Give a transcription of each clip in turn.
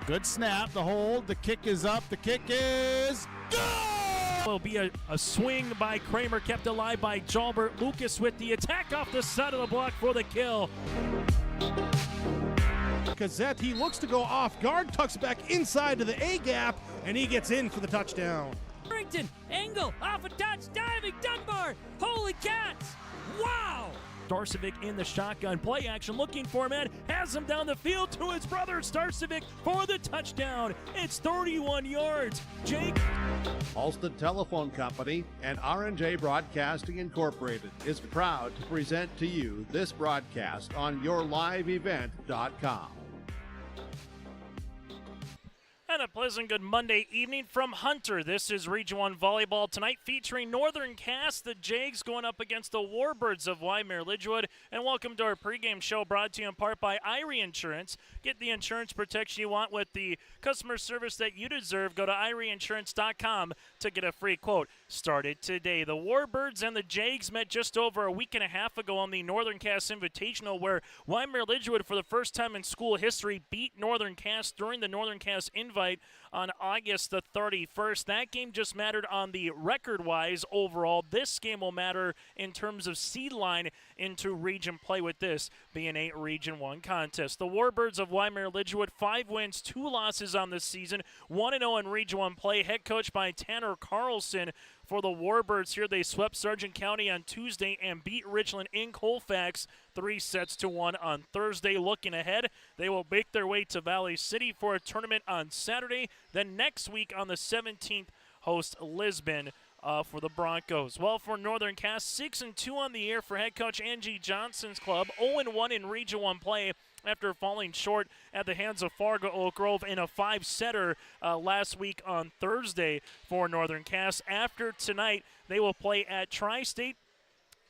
Good snap, the hold, the kick is up, the kick is good! Will be a swing by Kramer, kept alive by Jalbert. Lucas with the attack off the side of the block for the kill. Gazette, he looks to go off guard, tucks back inside to the A gap, and he gets in for the touchdown. Harrington, angle, off a touch, diving, Dunbar, holy cats, wow! Starcevic in the shotgun, play action, looking for him, has him down the field to his brother Starcevic for the touchdown. It's 31 yards. Jake. Alston Telephone Company and R&J Broadcasting Incorporated is proud to present to you this broadcast on yourliveevent.com. And a pleasant good Monday evening from Hunter. This is Region 1 Volleyball tonight featuring Northern Cass, the Jags going up against the Warbirds of Wyndmere-Lidgerwood. And welcome to our pregame show brought to you in part by Irie Insurance. Get the insurance protection you want with the customer service that you deserve. Go to IrieInsurance.com to get a free quote. Started today. The Warbirds and the Jags met just over a week and a half ago on the Northern Cass Invitational, where Wyndmere-Lidgerwood, for the first time in school history, beat Northern Cass during the Northern Cass Invite on August the 31st. That game just mattered on the record-wise overall. This game will matter in terms of seed line into region play, with this being a Region 1 contest. The Warbirds of Wyndmere-Lidgerwood, 5 wins, 2 losses on this season, 1-0 in Region 1 play, head coached by Tanner Carlson. For the Warbirds here, they swept Sargent County on Tuesday and beat Richland in Colfax 3-1 on Thursday. Looking ahead, they will make their way to Valley City for a tournament on Saturday. Then next week on the 17th, host Lisbon for the Broncos. Well, for Northern Cass, 6-2 on the year for head coach Angie Johnson's club, 0-1 in Region 1 play after falling short at the hands of Fargo Oak Grove in a 5-setter last week on Thursday for Northern Cass. After tonight, they will play at Tri-State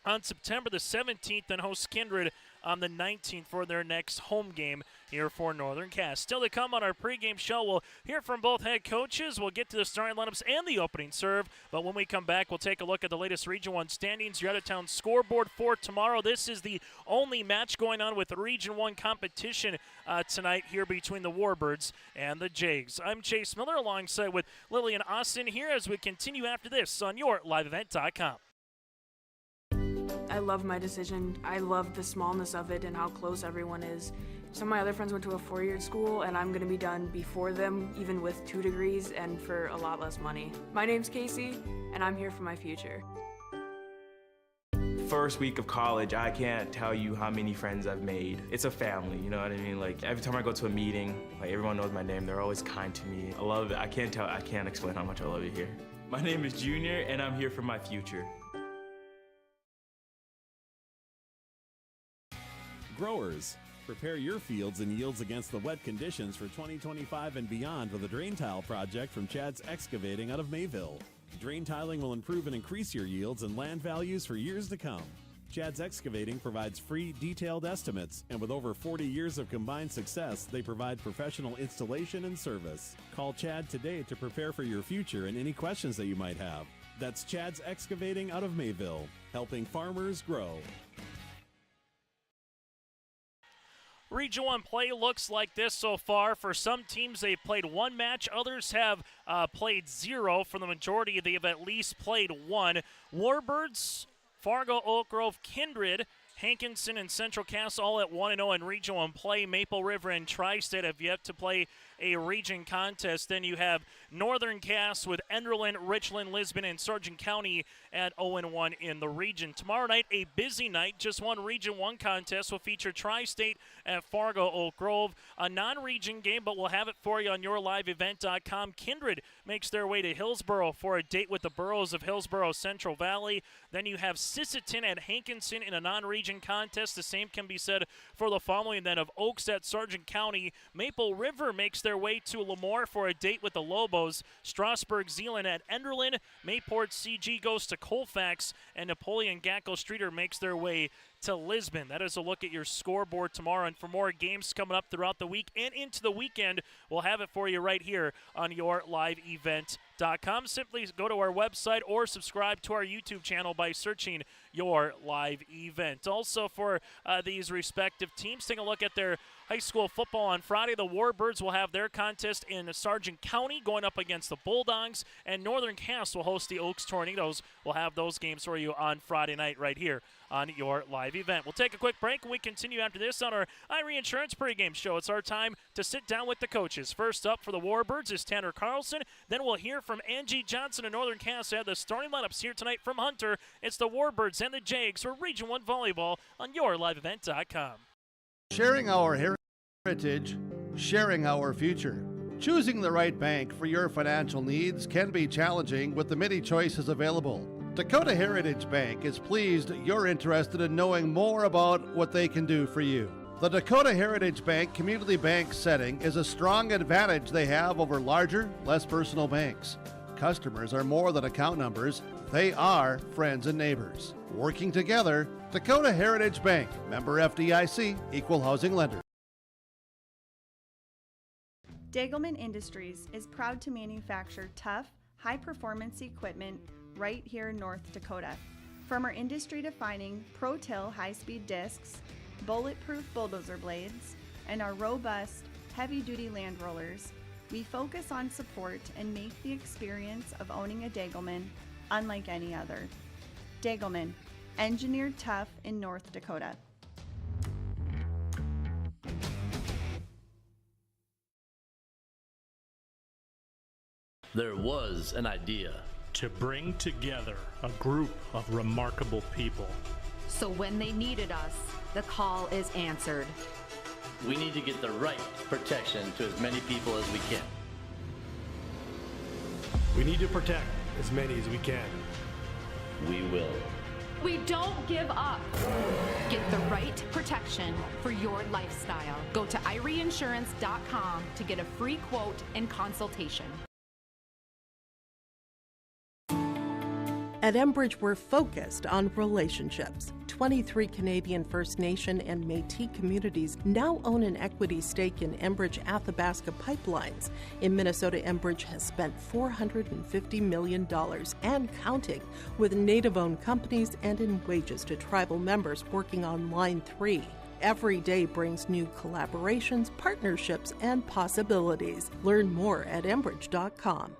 on September the 17th and host Kindred on the 19th for their next home game here for Northern Cass. Still to come on our pregame show, we'll hear from both head coaches. We'll get to the starting lineups and the opening serve. But when we come back, we'll take a look at the latest Region 1 standings, your out-of-town scoreboard for tomorrow. This is the only match going on with the Region 1 competition tonight here between the Warbirds and the Jags. I'm Chase Miller alongside with Lillian Austin here as we continue after this on yourliveevent.com. I love my decision. I love the smallness of it and how close everyone is. Some of my other friends went to a 4-year school, and I'm going to be done before them, even with 2 degrees and for a lot less money. My name's Casey, and I'm here for my future. First week of college, I can't tell you how many friends I've made. It's a family, you know what I mean? Like, every time I go to a meeting, like, everyone knows my name. They're always kind to me. I love it. I can't explain how much I love it here. My name is Junior, and I'm here for my future. Growers, prepare your fields and yields against the wet conditions for 2025 and beyond with a drain tile project from Chad's Excavating out of Mayville. Drain tiling will improve and increase your yields and land values for years to come. Chad's Excavating provides free, detailed estimates, and with over 40 years of combined success, they provide professional installation and service. Call Chad today to prepare for your future and any questions that you might have. That's Chad's Excavating out of Mayville, helping farmers grow. Region 1 play looks like this so far. For some teams, they've played 1 match. Others have played 0. For the majority, they've at least played 1. Warbirds, Fargo, Oak Grove, Kindred, Hankinson, and Central Cass all at 1-0 in Region 1 play. Maple River and Tri-State have yet to play a region contest. Then you have Northern Cass with Enderlin, Richland, Lisbon, and Sargent County at 0-1 in the region. Tomorrow night, a busy night. Just one Region 1 contest will feature Tri-State at Fargo Oak Grove. A non-region game, but we'll have it for you on yourliveevent.com. Kindred makes their way to Hillsboro for a date with the boroughs of Hillsboro, Central Valley. Then you have Sisseton at Hankinson in a non-region contest. The same can be said for the following then of Oaks at Sargent County. Maple River makes their way to Lemoore for a date with the Lobos. Strasburg Zeeland at Enderlin. Mayport CG goes to Colfax, and Napoleon Gackle Streeter makes their way to Lisbon. That is a look at your scoreboard tomorrow. And for more games coming up throughout the week and into the weekend, we'll have it for you right here on YourLiveEvent.com. Simply go to our website or subscribe to our YouTube channel by searching Your Live Event. Also for these respective teams, take a look at their high school football on Friday. The Warbirds will have their contest in Sargent County going up against the Bulldogs, and Northern Cass will host the Oaks Tornadoes. We'll have those games for you on Friday night right here on Your Live Event. We'll take a quick break and we continue after this on our Irie Insurance pregame show. It's our time to sit down with the coaches. First up for the Warbirds is Tanner Carlson. Then we'll hear from Angie Johnson and Northern Cass. Have the starting lineups here tonight from Hunter. It's the Warbirds and the Jags for Region 1 Volleyball on YourLiveEvent.com. Sharing our heritage, sharing our future. Choosing the right bank for your financial needs can be challenging with the many choices available. Dakota Heritage Bank is pleased you're interested in knowing more about what they can do for you. The Dakota Heritage Bank community bank setting is a strong advantage they have over larger, less personal banks. Customers are more than account numbers, they are friends and neighbors. Working together, Dakota Heritage Bank, member FDIC, equal housing lender. Dagelman Industries is proud to manufacture tough, high-performance equipment right here in North Dakota. From our industry-defining Pro-Till high-speed discs, bulletproof bulldozer blades, and our robust, heavy-duty land rollers, we focus on support and make the experience of owning a Dagelman unlike any other. Dagelman, engineered tough in North Dakota. There was an idea to bring together a group of remarkable people. So when they needed us, the call is answered. We need to get the right protection to as many people as we can. We need to protect as many as we can. We will. We don't give up. Get the right protection for your lifestyle. Go to IrieInsurance.com to get a free quote and consultation. At Enbridge, we're focused on relationships. 23 Canadian First Nation and Métis communities now own an equity stake in Enbridge Athabasca Pipelines. In Minnesota, Enbridge has spent $450 million and counting with Native-owned companies and in wages to tribal members working on Line 3. Every day brings new collaborations, partnerships, and possibilities. Learn more at Enbridge.com.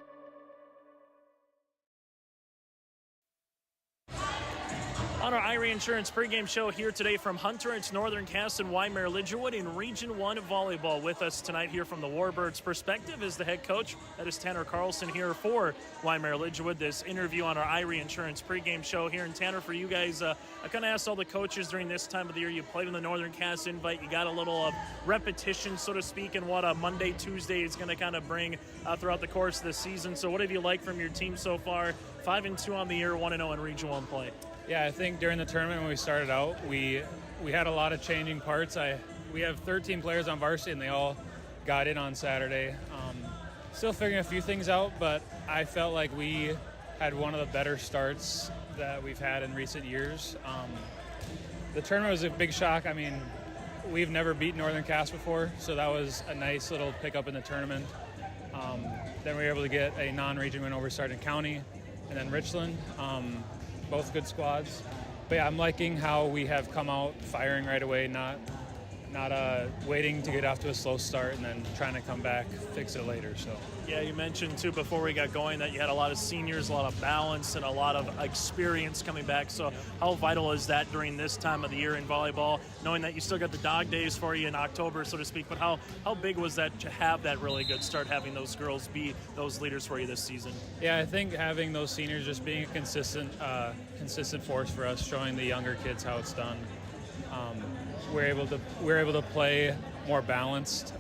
On our Irie Insurance pregame show here today from Hunter, it's Northern Cass and Wyndmere-Lidgerwood in Region 1 Volleyball. With us tonight here from the Warbirds' perspective is the head coach. That is Tanner Carlson here for Wyndmere-Lidgerwood. This interview on our Irie Insurance pregame show here. And Tanner, for you guys, I kind of asked all the coaches during this time of the year. You played in the Northern Cass invite. You got a little repetition, so to speak, in what a Monday, Tuesday is going to kind of bring throughout the course of the season. So what have you liked from your team so far? 5-2 on the year, 1-0 in Region 1 play. Yeah, I think during the tournament when we started out, we had a lot of changing parts. We have 13 players on varsity, and they all got in on Saturday. Still figuring a few things out, but I felt like we had one of the better starts that we've had in recent years. The tournament was a big shock. I mean, we've never beaten Northern Cass before, so that was a nice little pickup in the tournament. Then we were able to get a non-region win over Sargent County and then Richland. Both good squads. But yeah, I'm liking how we have come out firing right away, not waiting to get off to a slow start and then trying to come back, fix it later. So yeah, you mentioned too before we got going that you had a lot of seniors, a lot of balance, and a lot of experience coming back. So how vital is that during this time of the year in volleyball, knowing that you still got the dog days for you in October, so to speak, but how big was that to have that really good start, having those girls be those leaders for you this season? Yeah, I think having those seniors just being a consistent force for us, showing the younger kids how it's done. We're able to play more balanced.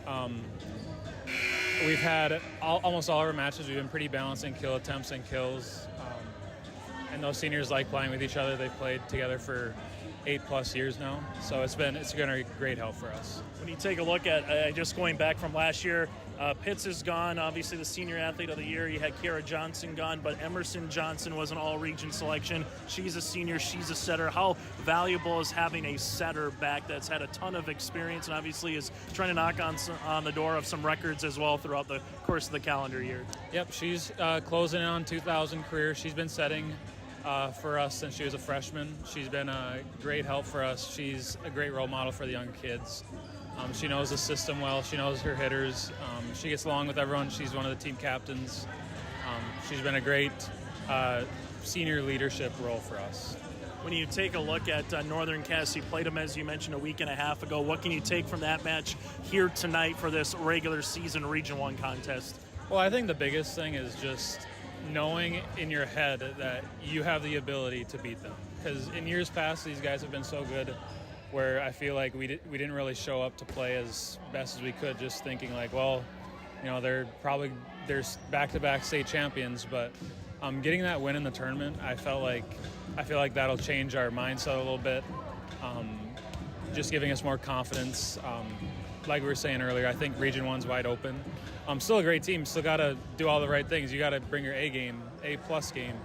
We've had almost all of our matches, we've been pretty balanced in kill attempts and kills. And those seniors like playing with each other. They've played together for 8+ years now. So it's been a great help for us. When you take a look at just going back from last year, Pitts is gone, obviously the senior athlete of the year. You had Kiara Johnson gone, but Emerson Johnson was an all-region selection. She's a senior, she's a setter. How valuable is having a setter back that's had a ton of experience and obviously is trying to knock on the door of some records as well throughout the course of the calendar year? Yep, she's closing in on 2,000 career. She's been setting for us since she was a freshman. She's been a great help for us. She's a great role model for the young kids. She knows the system well. She knows her hitters. She gets along with everyone. She's one of the team captains. She's been a great senior leadership role for us. When you take a look at Northern Cass, you played them, as you mentioned, a week and a half ago. What can you take from that match here tonight for this regular season Region 1 contest? Well, I think the biggest thing is just knowing in your head that you have the ability to beat them. Because in years past, these guys have been so good where I feel like we didn't really show up to play as best as we could, just thinking like, well, you know, they're back-to-back state champions, but getting that win in the tournament, I feel like that'll change our mindset a little bit, just giving us more confidence. Like we were saying earlier, I think Region 1's wide open. Still a great team, still got to do all the right things. You got to bring your A plus game,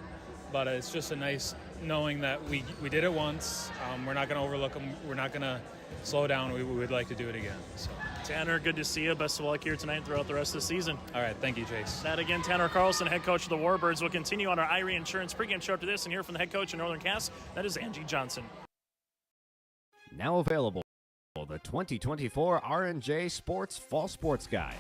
but it's just a nice knowing that we did it once. We're not going to overlook them. We're not going to slow down. We would like to do it again. So. Tanner, good to see you. Best of luck here tonight and throughout the rest of the season. All right, thank you, Chase. That again, Tanner Carlson, head coach of the Warbirds. We'll continue on our Irie Insurance pregame show after this and hear from the head coach of Northern Cass. That is Angie Johnson. Now available, the 2024 R&J Sports Fall Sports Guide.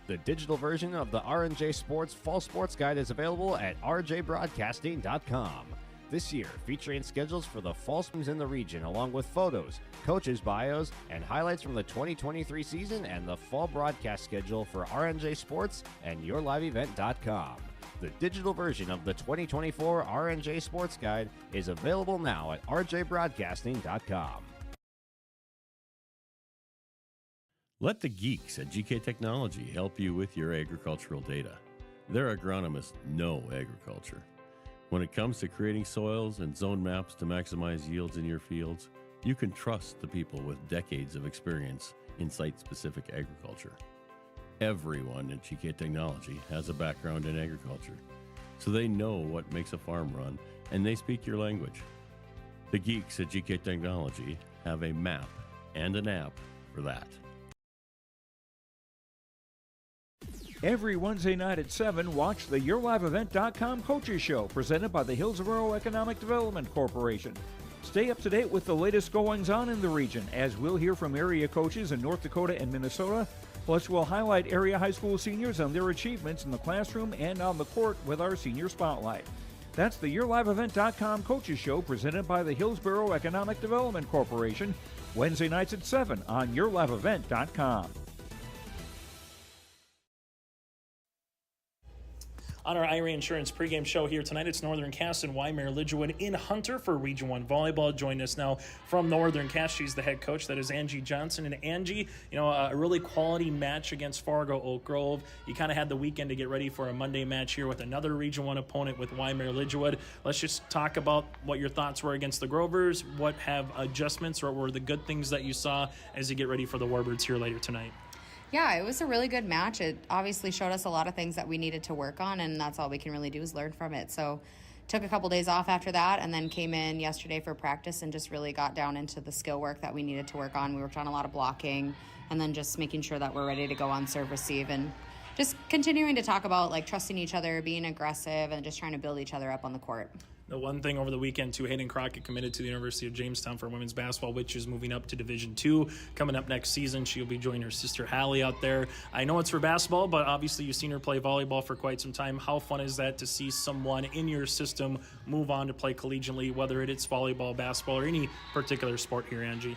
The digital version of the R&J Sports Fall Sports Guide is available at rjbroadcasting.com. This year, featuring schedules for the fall games in the region, along with photos, coaches' bios, and highlights from the 2023 season and the fall broadcast schedule for RNJ Sports and YourLiveEvent.com. The digital version of the 2024 RNJ Sports Guide is available now at rjbroadcasting.com. Let the geeks at GK Technology help you with your agricultural data. Their agronomists know agriculture. When it comes to creating soils and zone maps to maximize yields in your fields, you can trust the people with decades of experience in site-specific agriculture. Everyone at GK Technology has a background in agriculture, so they know what makes a farm run, and they speak your language. The geeks at GK Technology have a map and an app for that. Every Wednesday night at 7, watch the YourLiveEvent.com Coaches Show presented by the Hillsborough Economic Development Corporation. Stay up to date with the latest goings-on in the region, as we'll hear from area coaches in North Dakota and Minnesota. Plus, we'll highlight area high school seniors and their achievements in the classroom and on the court with our Senior Spotlight. That's the YourLiveEvent.com Coaches Show presented by the Hillsborough Economic Development Corporation, Wednesday nights at 7 on YourLiveEvent.com. On our Irie Insurance pregame show here tonight, it's Northern Cass and Wyndmere-Lidgerwood in Hunter for Region 1 Volleyball. Join us now from Northern Cass. She's the head coach. That is Angie Johnson. And Angie, you know, a really quality match against Fargo Oak Grove. You kind of had the weekend to get ready for a Monday match here with another Region 1 opponent with Wyndmere-Lidgerwood. Let's just talk about what your thoughts were against the Grovers. What have adjustments or were the good things that you saw as you get ready for the Warbirds here later tonight? Yeah, it was a really good match. It obviously showed us a lot of things that we needed to work on, and that's all we can really do is learn from it. So took a couple days off after that and then came in yesterday for practice and just really got down into the skill work that we needed to work on. We worked on a lot of blocking and then just making sure that we're ready to go on serve receive and just continuing to talk about like trusting each other, being aggressive, and just trying to build each other up on the court. The one thing over the weekend, too, Hayden Crockett committed to the University of Jamestown for women's basketball, which is moving up to Division II. Coming up next season, she'll be joining her sister Hallie out there. I know it's for basketball, but obviously you've seen her play volleyball for quite some time. How fun is that to see someone in your system move on to play collegiately, whether it's volleyball, basketball, or any particular sport here, Angie?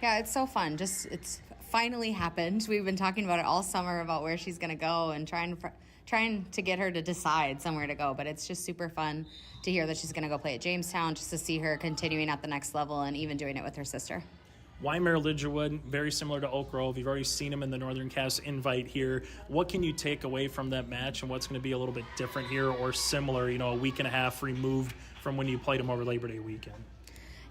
Yeah, it's so fun. It's finally happened. We've been talking about it all summer about where she's going to go and trying to get her to decide somewhere to go, but it's just super fun to hear that she's going to go play at Jamestown, just to see her continuing at the next level and even doing it with her sister. Wyndmere-Lidgerwood, very similar to Oak Grove. You've already seen them in the Northern Cass invite here. What can you take away from that match, and what's going to be a little bit different here or similar, you know, a week and a half removed from when you played them over Labor Day weekend?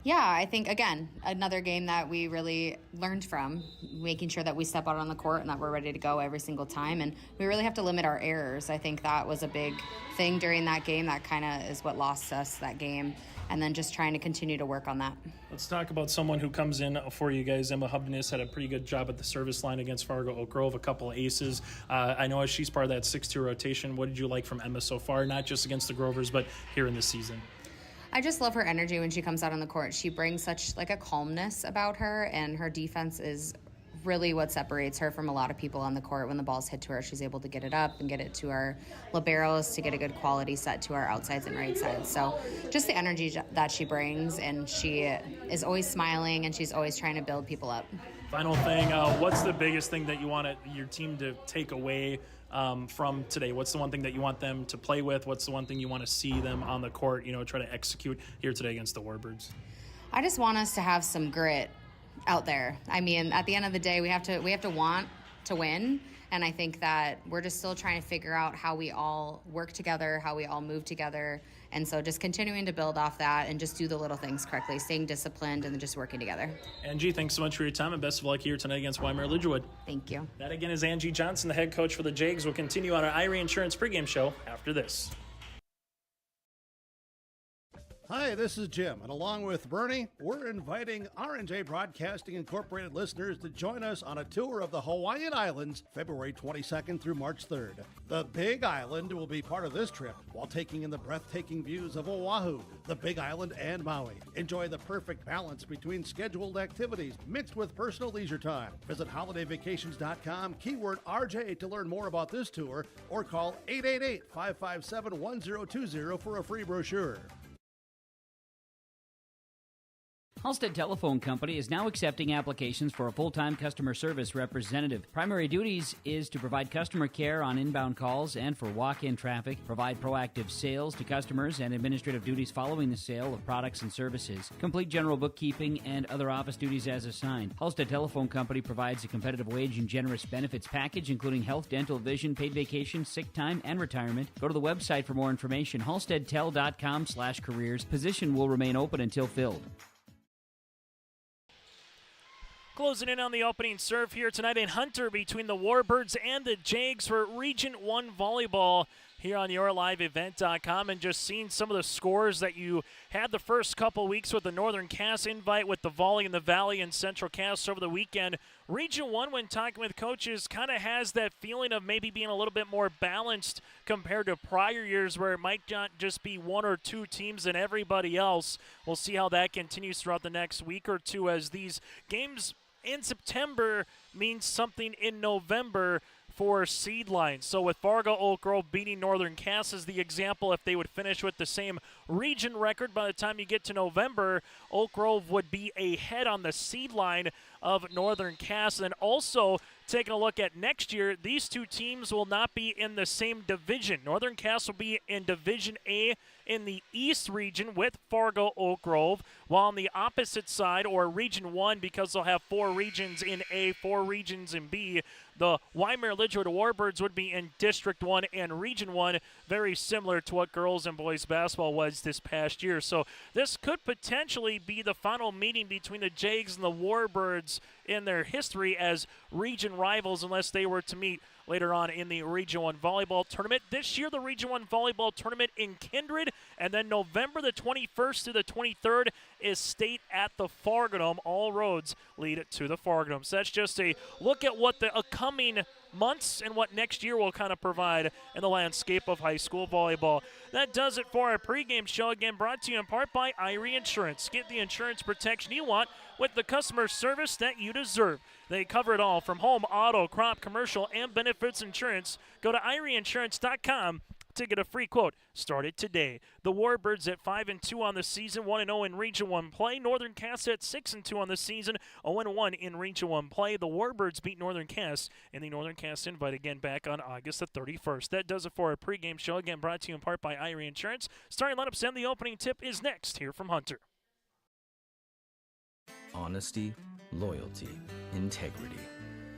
Yeah, I think, again, another game that we really learned from, making sure that we step out on the court and that we're ready to go every single time. And we really have to limit our errors. I think that was a big thing during that game. That kind of is what lost us that game. And then just trying to continue to work on that. Let's talk about someone who comes in for you guys. Emma Hubness had a pretty good job at the service line against Fargo Oak Grove, a couple of aces. I know she's part of that 6-2 rotation. What did you like from Emma so far, not just against the Grovers, but here in the season? I just love her energy when she comes out on the court. She brings such like a calmness about her, and her defense is really what separates her from a lot of people on the court. When the ball's hit to her, she's able to get it up and get it to our liberos to get a good quality set to our outsides and right sides. So just the energy that she brings, and she is always smiling, and she's always trying to build people up. Final thing, what's the biggest thing that you want your team to take away from today? What's the one thing that you want them to play with? What's the one thing you want to see them on the court, try to execute here today against the Warbirds? I just want us to have some grit out there. I mean, at the end of the day, we have to want to win, and I think that we're just still trying to figure out how we all work together, how we all move together, and so just continuing to build off that and just do the little things correctly, staying disciplined and then just working together. Angie, thanks so much for your time, and best of luck here tonight against Wyndmere-Lidgerwood. Thank you. That again is Angie Johnson, the head coach for the Jags. We'll continue on our Irie Insurance pregame show after this. Hi, this is Jim, and along with Bernie, we're inviting R&J Broadcasting Incorporated listeners to join us on a tour of the Hawaiian Islands, February 22nd through March 3rd. The Big Island will be part of this trip while taking in the breathtaking views of Oahu, the Big Island, and Maui. Enjoy the perfect balance between scheduled activities mixed with personal leisure time. Visit holidayvacations.com, keyword RJ to learn more about this tour, or call 888-557-1020 for a free brochure. Halstead Telephone Company is now accepting applications for a full-time customer service representative. Primary duties is to provide customer care on inbound calls and for walk-in traffic, provide proactive sales to customers and administrative duties following the sale of products and services, complete general bookkeeping and other office duties as assigned. Halstead Telephone Company provides a competitive wage and generous benefits package including health, dental, vision, paid vacation, sick time, and retirement. Go to the website for more information, halsteadtel.com/careers. Position will remain open until filled. Closing in on the opening serve here tonight in Hunter between the Warbirds and the Jags for Region 1 Volleyball here on YourLiveEvent.com, and just seeing some of the scores that you had the first couple weeks with the Northern Cass invite, with the Volley in the Valley and Central Cass over the weekend. Region 1, when talking with coaches, kind of has that feeling of maybe being a little bit more balanced compared to prior years where it might not just be one or two teams and everybody else. We'll see how that continues throughout the next week or two, as these games in September means something in November for seed lines. So with Fargo Oak Grove beating Northern Cass as the example, if they would finish with the same region record by the time you get to November, Oak Grove would be ahead on the seed line of Northern Cass. And also, taking a look at next year, these two teams will not be in the same division. Northern Cass will be in Division A in the East region with Fargo Oak Grove, while on the opposite side, or Region 1, because they'll have 4 regions in A, 4 regions in B, the Wyndmere-Lidgerwood Warbirds would be in District 1 and Region 1, very similar to what girls and boys basketball was this past year. So this could potentially be the final meeting between the Jags and the Warbirds in their history as region rivals, unless they were to meet later on in the Region 1 Volleyball Tournament. This year, the Region 1 Volleyball Tournament in Kindred, and then November the 21st to the 23rd is State at the Fargo Dome. All roads lead to the Fargo Dome. So that's just a look at what the coming months and what next year will kind of provide in the landscape of high school volleyball. That does it for our pregame show. Again, brought to you in part by Irie Insurance. Get the insurance protection you want with the customer service that you deserve. They cover it all from home, auto, crop, commercial, and benefits insurance. Go to IrieInsurance.com to get a free quote. Started today. The Warbirds at 5-2 on the season, 1-0 in Region 1 play. Northern Cass at 6-2 on the season, 0-1 in Region 1 play. The Warbirds beat Northern Cass in the Northern Cass invite again back on August the 31st. That does it for our pregame show. Again, brought to you in part by Irie Insurance. Starting lineups and the opening tip is next here from Hunter. Honesty, loyalty, integrity.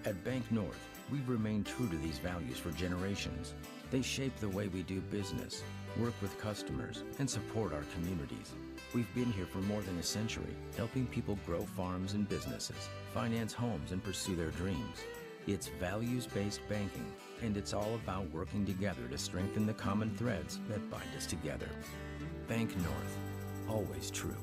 At Bank North, we've remained true to these values for generations. They shape the way we do business, work with customers, and support our communities. We've been here for more than a century, helping people grow farms and businesses, finance homes, and pursue their dreams. It's values-based banking, and it's all about working together to strengthen the common threads that bind us together. Bank North, always true.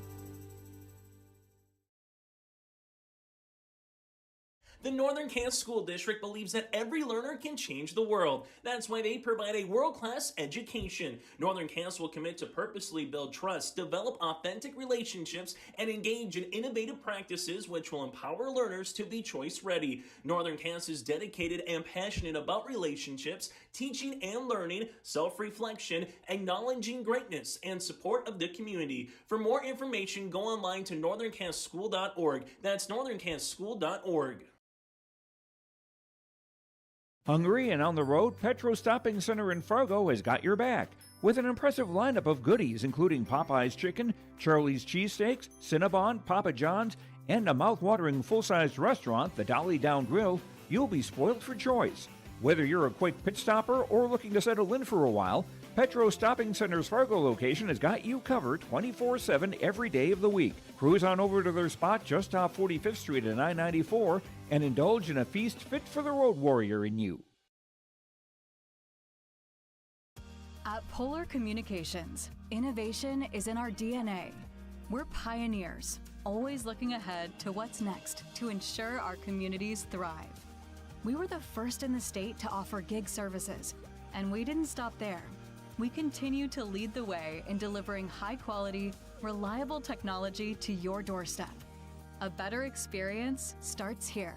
The Northern Kansas School District believes that every learner can change the world. That's why they provide a world-class education. Northern Kansas will commit to purposely build trust, develop authentic relationships, and engage in innovative practices which will empower learners to be choice-ready. Northern Kansas is dedicated and passionate about relationships, teaching and learning, self-reflection, acknowledging greatness, and support of the community. For more information, go online to northernkansasschool.org. That's northernkansasschool.org. Hungry and on the road, Petro Stopping Center in Fargo has got your back with an impressive lineup of goodies including Popeye's Chicken, Charlie's Cheesesteaks, Cinnabon, Papa John's, and a mouth-watering full-sized restaurant, the Dolly Down Grill. You'll be spoiled for choice. Whether you're a quick pit stopper or looking to settle in for a while, Petro Stopping Center's Fargo location has got you covered 24/7 every day of the week. Cruise on over to their spot just off 45th Street and I-94 and indulge in a feast fit for the road warrior in you. At Polar Communications, innovation is in our DNA. We're pioneers, always looking ahead to what's next to ensure our communities thrive. We were the first in the state to offer gig services, and we didn't stop there. We continue to lead the way in delivering high-quality, reliable technology to your doorstep. A better experience starts here.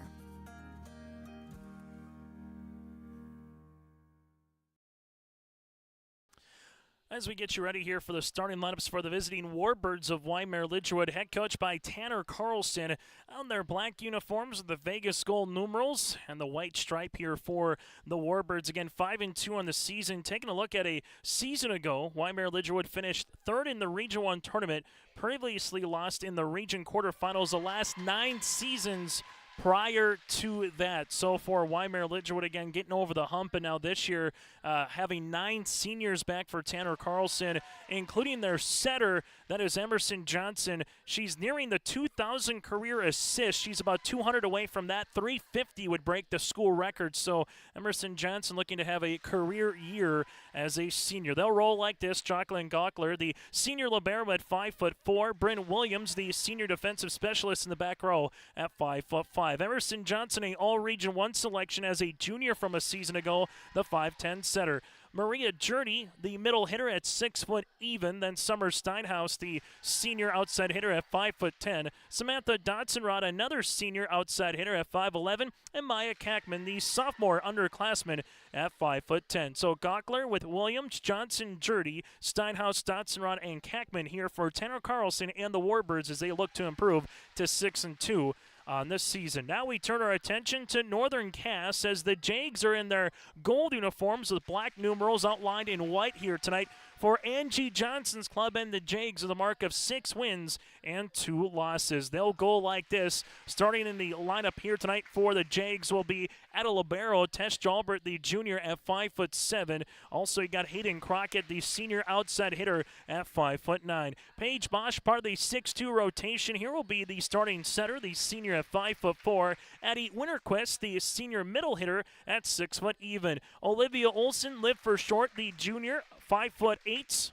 As we get you ready here for the starting lineups for the visiting Warbirds of Wyndmere-Lidgerwood, head coach by Tanner Carlson, on their black uniforms with the Vegas gold numerals and the white stripe here for the Warbirds. Again, 5-2 on the season. Taking a look at a season ago, Wyndmere-Lidgerwood finished third in the Region 1 tournament, previously lost in the region quarterfinals the last 9 seasons prior to that. So for Wyndmere-Lidgerwood, again, getting over the hump, and now this year having 9 seniors back for Tanner Carlson, including their setter, that is Emerson Johnson. She's nearing the 2,000 career assists. She's about 200 away from that. 350 would break the school record. So Emerson Johnson looking to have a career year as a senior. They'll roll like this. Jacqueline Gockler, the senior libero at 5'4". Bryn Williams, the senior defensive specialist in the back row at 5'5". Emerson Johnson, a all-region 1 selection as a junior from a season ago, the 5'10 setter. Maria Jurdy, the middle hitter at 6 foot even. Then Summer Steinhaus, the senior outside hitter at 5'10. Samantha Dodson-Rod, another senior outside hitter at 5'11. And Maya Kackman, the sophomore underclassman at 5'10. So Gockler with Williams, Johnson, Jurdy, Steinhaus, Dodson-Rod, and Kackman here for Tanner Carlson and the Warbirds as they look to improve to 6-2 on this season. Now we turn our attention to Northern Cass as the Jags are in their gold uniforms with black numerals outlined in white here tonight for Angie Johnson's club, and the Jags with a mark of 6 wins and 2 losses. They'll go like this. Starting in the lineup here tonight for the Jags will be at a libero, Tess Jalbert, the junior, at 5'7". Also, you got Hayden Crockett, the senior outside hitter, at 5'9". Paige Bosch, part of the 6'2 rotation. Here will be the starting setter, the senior at 5'4". Addie Winterquist, the senior middle hitter, at 6 foot even. Olivia Olson, live for short, the junior, 5'8",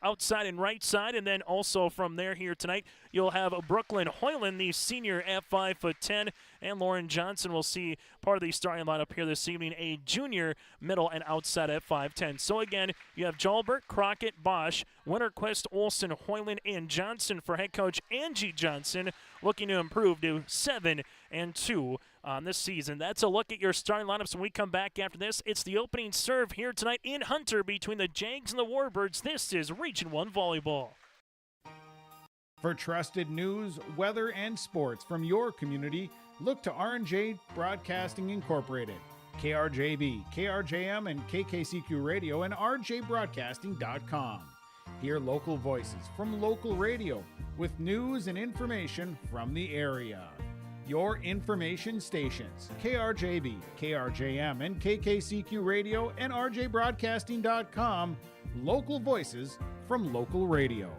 outside and right side. And then also from there here tonight, you'll have Brooklyn Hoyland, the senior, at 5'10", and Lauren Johnson will see part of the starting lineup here this evening, a junior, middle and outside at 5'10". So again, you have Jalbert, Crockett, Bosch, Winterquist, Olson, Hoyland, and Johnson for head coach Angie Johnson, looking to improve to 7-2 on this season. That's a look at your starting lineups. When we come back after this, it's the opening serve here tonight in Hunter between the Jags and the Warbirds. This is Region 1 Volleyball. For trusted news, weather, and sports from your community, look to R&J Broadcasting Incorporated, KRJB, KRJM, and KKCQ Radio, and rjbroadcasting.com. Hear local voices from local radio with news and information from the area. Your information stations, KRJB, KRJM, and KKCQ Radio, and rjbroadcasting.com. Local voices from local radio.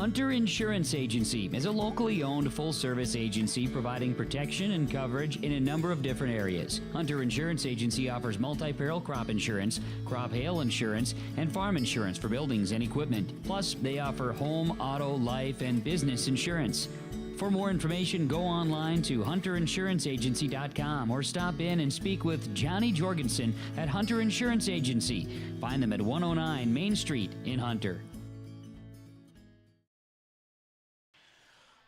Hunter Insurance Agency is a locally owned full-service agency providing protection and coverage in a number of different areas. Hunter Insurance Agency offers multi-peril crop insurance, crop hail insurance, and farm insurance for buildings and equipment. Plus, they offer home, auto, life, and business insurance. For more information, go online to hunterinsuranceagency.com or stop in and speak with Johnny Jorgensen at Hunter Insurance Agency. Find them at 109 Main Street in Hunter.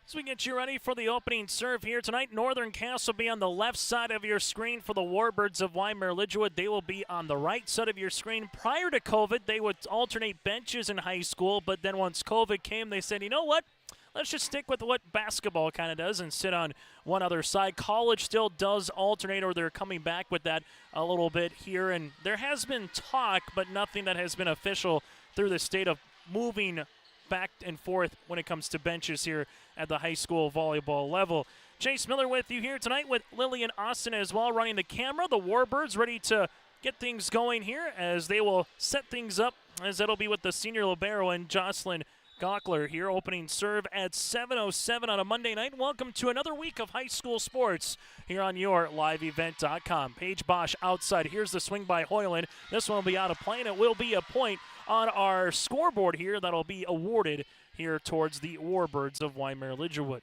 As we get you ready for the opening serve here tonight, Northern Cass will be on the left side of your screen for the Warbirds of Wyndmere-Lidgerwood. They will be on the right side of your screen. Prior to COVID, they would alternate benches in high school, but then once COVID came, they said, you know what? Let's just stick with what basketball kind of does and sit on one other side. College still does alternate, or they're coming back with that a little bit here. And there has been talk, but nothing that has been official through the state of moving back and forth when it comes to benches here at the high school volleyball level. Chase Miller with you here tonight with Lillian Austin as well running the camera. The Warbirds ready to get things going here as they will set things up, as that'll be with the senior libero and Jocelyn Gockler here, opening serve at 7:07 on a Monday night. Welcome to another week of high school sports here on your liveevent.com. Paige Bosch outside. Here's the swing by Hoyland. This one will be out of play, and it will be a point on our scoreboard here that'll be awarded here towards the Warbirds of Wyndmere-Lidgerwood.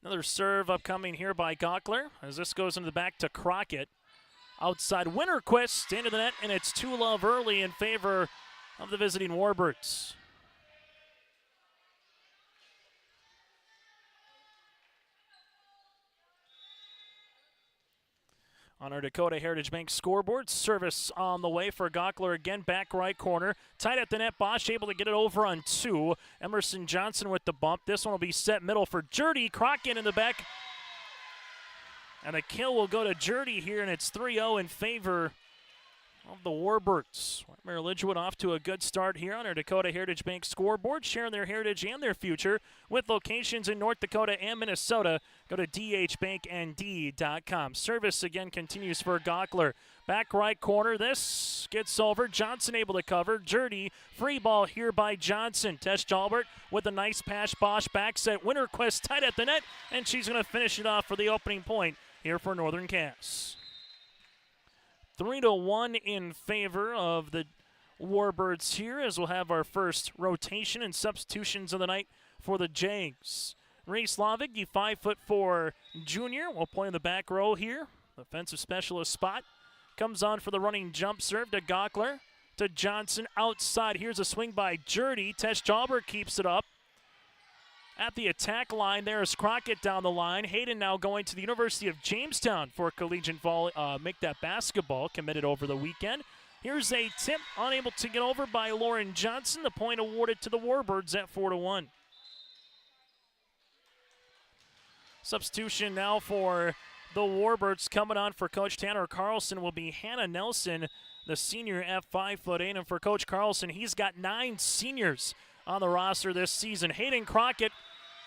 Another serve upcoming here by Gockler as this goes into the back to Crockett. Outside Winterquist into the net, and it's 2-love early in favor of the visiting Warbirds. On our Dakota Heritage Bank scoreboard, service on the way for Gockler again, back right corner. Tight at the net, Bosch able to get it over on 2. Emerson Johnson with the bump. This one will be set middle for Jurdy. Crockett in the back. And a kill will go to Jurdy here, and it's 3-0 in favor of the Warbirds. Wyndmere-Lidgerwood off to a good start here on our Dakota Heritage Bank scoreboard, sharing their heritage and their future with locations in North Dakota and Minnesota. Go to dhbanknd.com. Service again continues for Gockler. Back right corner, this gets over. Johnson able to cover. Jurdy, free ball here by Johnson. Tess Jalbert with a nice pass. Bosch back set. Winterquist tight at the net, and she's going to finish it off for the opening point here for Northern Cass. 3-1 in favor of the Warbirds here, as we'll have our first rotation and substitutions of the night for the Jags. Reese Slavik, the 5'4" junior, will play in the back row here. Offensive specialist spot. Comes on for the running jump serve to Gockler. To Johnson outside. Here's a swing by Jurdy. Tess Jalbert keeps it up. At the attack line, there is Crockett down the line. Hayden now going to the University of Jamestown for collegiate make that basketball, committed over the weekend. Here's a tip, unable to get over by Lauren Johnson. The point awarded to the Warbirds at 4-1. Substitution now for the Warbirds coming on for Coach Tanner Carlson will be Hannah Nelson, the senior at 5'8". And for Coach Carlson, he's got 9 seniors on the roster this season. Hayden Crockett,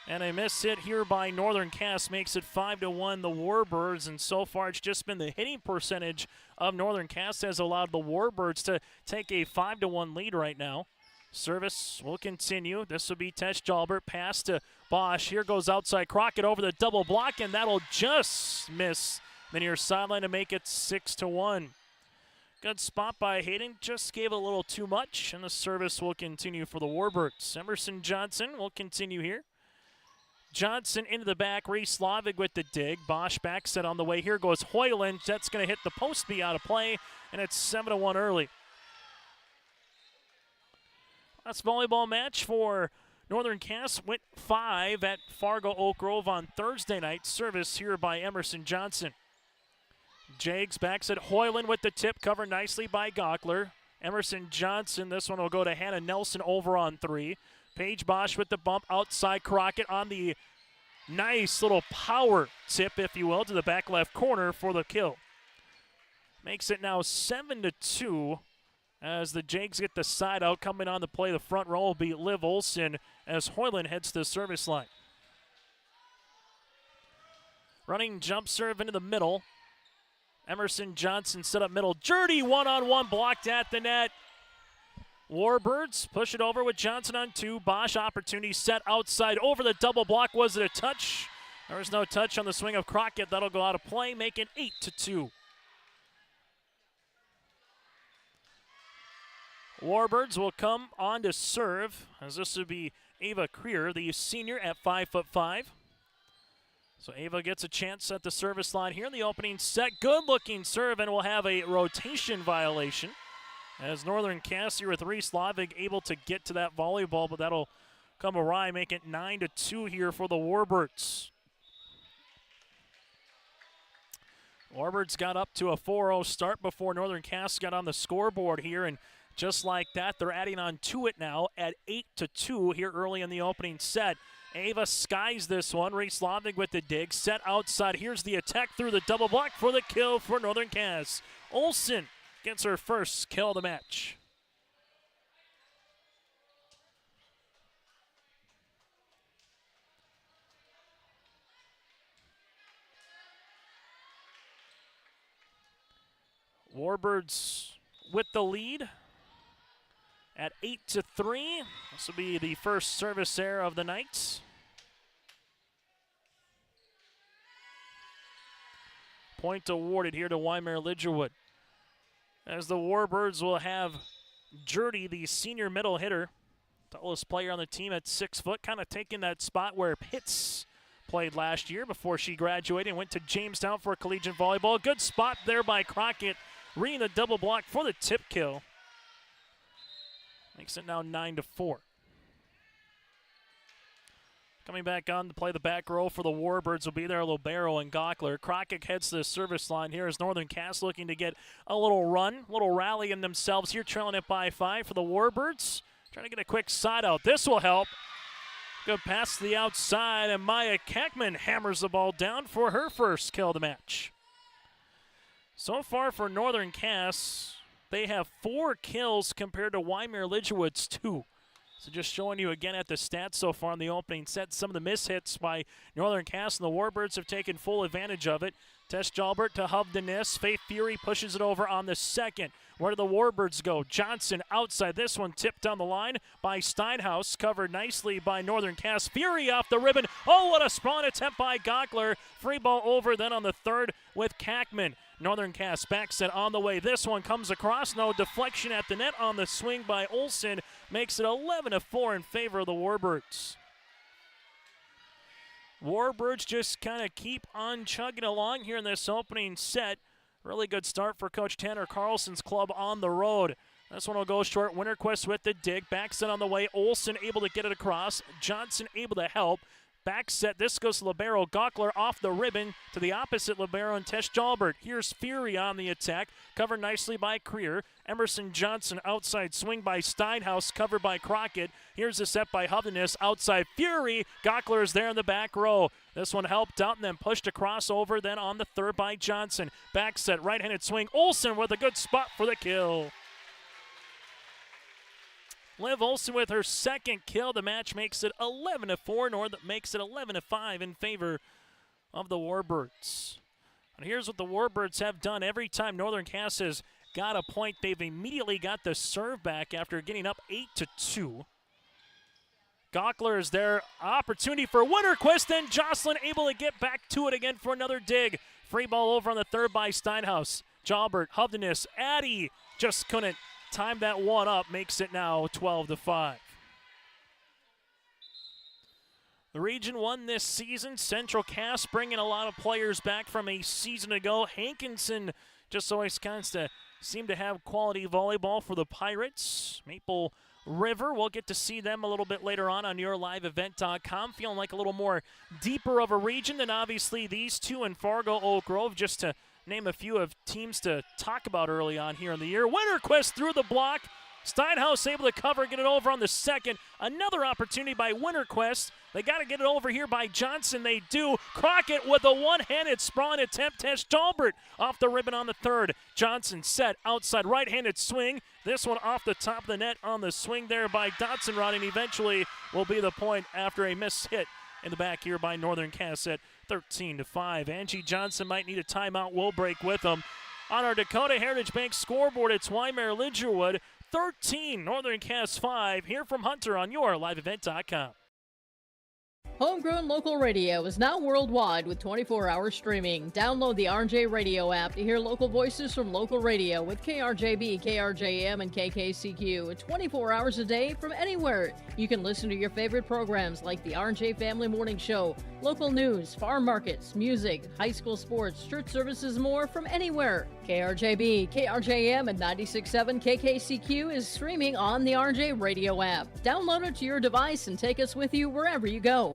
and a miss hit here by Northern Cass makes it 5-1 the Warbirds, and so far it's just been the hitting percentage of Northern Cass has allowed the Warbirds to take a 5-1 lead right now. Service will continue. This will be Tess Jalbert, pass to Bosch. Here goes outside Crockett over the double block, and that'll just miss the near sideline to make it 6-1. Good spot by Hayden, just gave it a little too much, and the service will continue for the Warbirds. Emerson Johnson will continue here. Johnson into the back, Reese Slavik with the dig. Bosch back set on the way. Here goes Hoyland. That's going to hit the post, be out of play, and it's 7-1 early. Last volleyball match for Northern Cass went 5 at Fargo Oak Grove on Thursday night. Service here by Emerson Johnson. Jags backs at Hoyland with the tip, covered nicely by Gockler. Emerson Johnson, this one will go to Hannah Nelson over on 3. Paige Bosch with the bump outside Crockett on the nice little power tip, if you will, to the back left corner for the kill. Makes it now 7-2 as the Jags get the side out. Coming on to play the front row will be Liv Olson as Hoyland heads to the service line. Running jump serve into the middle. Emerson Johnson set up middle. Jurdy one-on-one blocked at the net. Warbirds push it over with Johnson on 2. Bosch opportunity set outside over the double block. Was it a touch? There was no touch on the swing of Crockett. That'll go out of play, make it 8-2. Warbirds will come on to serve, as this would be Ava Creer, the senior at 5'5". So Ava gets a chance at the service line here in the opening set. Good-looking serve, and we'll have a rotation violation as Northern Cass here with Reese Slavik able to get to that volleyball, but that'll come awry, make it 9-2 here for the Warbirds. Warbirds got up to a 4-0 start before Northern Cass got on the scoreboard here, and just like that, they're adding on to it now at 8-2 here early in the opening set. Ava skies this one. Reese Slavik with the dig. Set outside. Here's the attack through the double block for the kill for Northern Cass. Olsen gets her first kill of the match. Warbirds with the lead at 8-3. This will be the first service error of the night. Point awarded here to Wyndmere-Lidgerwood, as the Warbirds will have Jurdy, the senior middle hitter, tallest player on the team at 6 foot, kind of taking that spot where Pitts played last year before she graduated and went to Jamestown for collegiate volleyball. Good spot there by Crockett, reading the double block for the tip kill. Makes it now 9-4. Coming back on to play the back row for the Warbirds will be there, Libero and Gockler. Crockett heads to the service line here as Northern Cass looking to get a little run, a little rally in themselves here, trailing it by 5 for the Warbirds. Trying to get a quick side out. This will help. Good pass to the outside, and Maya Kackman hammers the ball down for her first kill of the match. So far for Northern Cass, they have 4 kills compared to Wyndmere-Lidgerwood's 2. So just showing you again at the stats so far in the opening set, some of the mishits by Northern Cass, and the Warbirds have taken full advantage of it. Tess Jalbert to Hovdenis. Faith Fury pushes it over on the second. Where do the Warbirds go? Johnson outside. This one tipped down the line by Steinhaus. Covered nicely by Northern Cass. Fury off the ribbon. Oh, what a spawn attempt by Gockler. Free ball over then on the third with Kackman. Northern Cass back set on the way. This one comes across. No deflection at the net on the swing by Olsen. Makes it 11-4 in favor of the Warbirds. Warbirds just kind of keep on chugging along here in this opening set. Really good start for Coach Tanner Carlson's club on the road. This one will go short. Winterquist with the dig. Back set on the way. Olsen able to get it across. Johnson able to help. Back set. This goes to Libero. Gockler off the ribbon to the opposite Libero and Tess Jalbert. Here's Fury on the attack. Covered nicely by Creer. Emerson Johnson outside swing by Steinhaus. Covered by Crockett. Here's the set by Hovdenis. Outside Fury. Gockler is there in the back row. This one helped out and then pushed across over. Then on the third by Johnson. Back set. Right-handed swing. Olsen with a good spot for the kill. Liv Olsen with her second kill. The match makes it 11-4. North makes it 11-5 in favor of the Warbirds. And here's what the Warbirds have done every time Northern Cass has got a point. They've immediately got the serve back after getting up 8-2. Gockler is there. Opportunity for Winterquist, and Jocelyn able to get back to it again for another dig. Free ball over on the third by Steinhaus. Jalbert, Hovdenis, Addy just couldn't time that one up, makes it now 12-5. The Region 1 this season, Central Cass bringing a lot of players back from a season ago. Hankinson just always kind of seem to have quality volleyball for the Pirates. Maple River, we'll get to see them a little bit later on yourliveevent.com. Feeling like a little more deeper of a region than obviously these two in Fargo, Oak Grove, just to name a few of teams to talk about early on here in the year. Winterquist through the block. Steinhaus able to cover, get it over on the second. Another opportunity by Winterquist. They got to get it over here by Johnson. They do. Crockett with a one-handed sprawn attempt. Tess Jalbert off the ribbon on the third. Johnson set outside right-handed swing. This one off the top of the net on the swing there by Dotson-Rod, and eventually will be the point after a missed hit in the back here by Northern Cass at 13-5. Angie Johnson might need a timeout. We'll break with them. On our Dakota Heritage Bank scoreboard, it's Wyndmere-Lidgerwood 13, Northern Cass 5, here from Hunter on your liveevent.com. Homegrown local radio is now worldwide with 24-hour streaming. Download the RJ Radio app to hear local voices from local radio with KRJB, KRJM, and KKCQ 24 hours a day from anywhere. You can listen to your favorite programs like the RJ Family Morning Show, local news, farm markets, music, high school sports, church services, more from anywhere. KRJB, KRJM, and 96.7 KKCQ is streaming on the RJ Radio app. Download it to your device and take us with you wherever you go.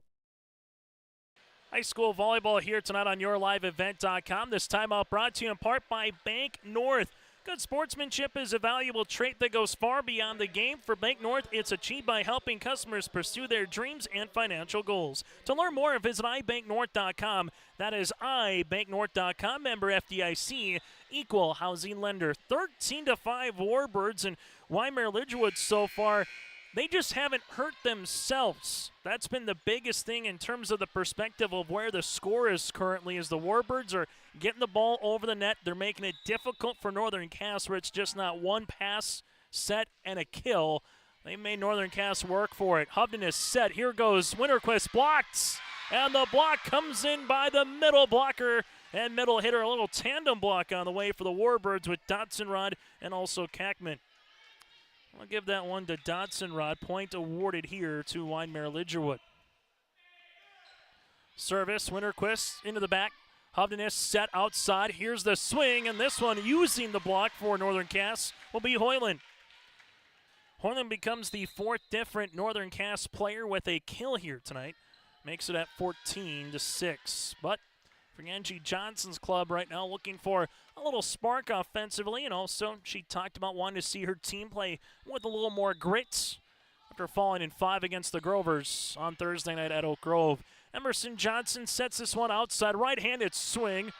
High school volleyball here tonight on yourliveevent.com. This timeout brought to you in part by Bank North. Good sportsmanship is a valuable trait that goes far beyond the game. For Bank North, it's achieved by helping customers pursue their dreams and financial goals. To learn more, visit ibanknorth.com. That is ibanknorth.com. Member FDIC, equal housing lender. 13-5 Warbirds, and Wyndmere-Lidgerwood so far, they just haven't hurt themselves. That's been the biggest thing in terms of the perspective of where the score is currently, is the Warbirds are getting the ball over the net. They're making it difficult for Northern Cass, where it's just not one pass, set, and a kill. They made Northern Cass work for it. Hubden is set. Here goes Winterquist, blocked. And the block comes in by the middle blocker. And middle hitter, a little tandem block on the way for the Warbirds with Dotson-Rod and also Kackman. I'll give that one to Dotson-Rod. Point awarded here to Wyndmere-Lidgerwood. Service, Winterquist into the back. Hubden is set outside. Here's the swing, and this one using the block for Northern Cass will be Hoyland. Hoyland becomes the fourth different Northern Cass player with a kill here tonight. Makes it at 14-6. But for Angie Johnson's club right now, looking for a little spark offensively, and also she talked about wanting to see her team play with a little more grit after falling in 5 against the Grovers on Thursday night at Oak Grove. Emerson Johnson sets this one outside, right-handed swing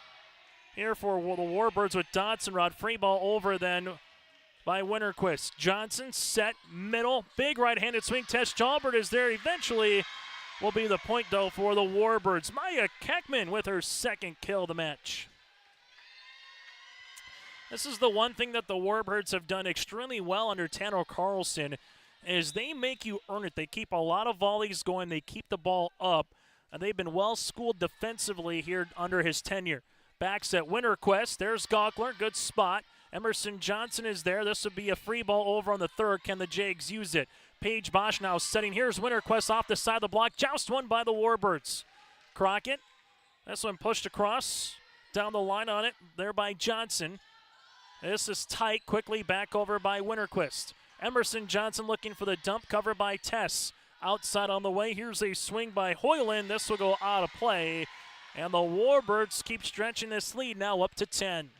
here for the Warbirds with Dotson-Rod. Free ball over then by Winterquist. Johnson set, middle, big right-handed swing. Tess Jalbert is there eventually. Will be the point, though, for the Warbirds. Maya Kackman with her second kill of the match. This is the one thing that the Warbirds have done extremely well under Tanner Carlson, is they make you earn it. They keep a lot of volleys going. They keep the ball up, and they've been well-schooled defensively here under his tenure. Backs at Winterquist. There's Gockler. Good spot. Emerson Johnson is there. This would be a free ball over on the third. Can the Jags use it? Paige Bosch now setting. Here's Winterquist off the side of the block. Joust one by the Warbirds. Crockett. This one pushed across. Down the line on it. There by Johnson. This is tight. Quickly back over by Winterquist. Emerson Johnson looking for the dump. Covered by Tess. Outside on the way. Here's a swing by Hoyland. This will go out of play. And the Warbirds keep stretching this lead now up to 10.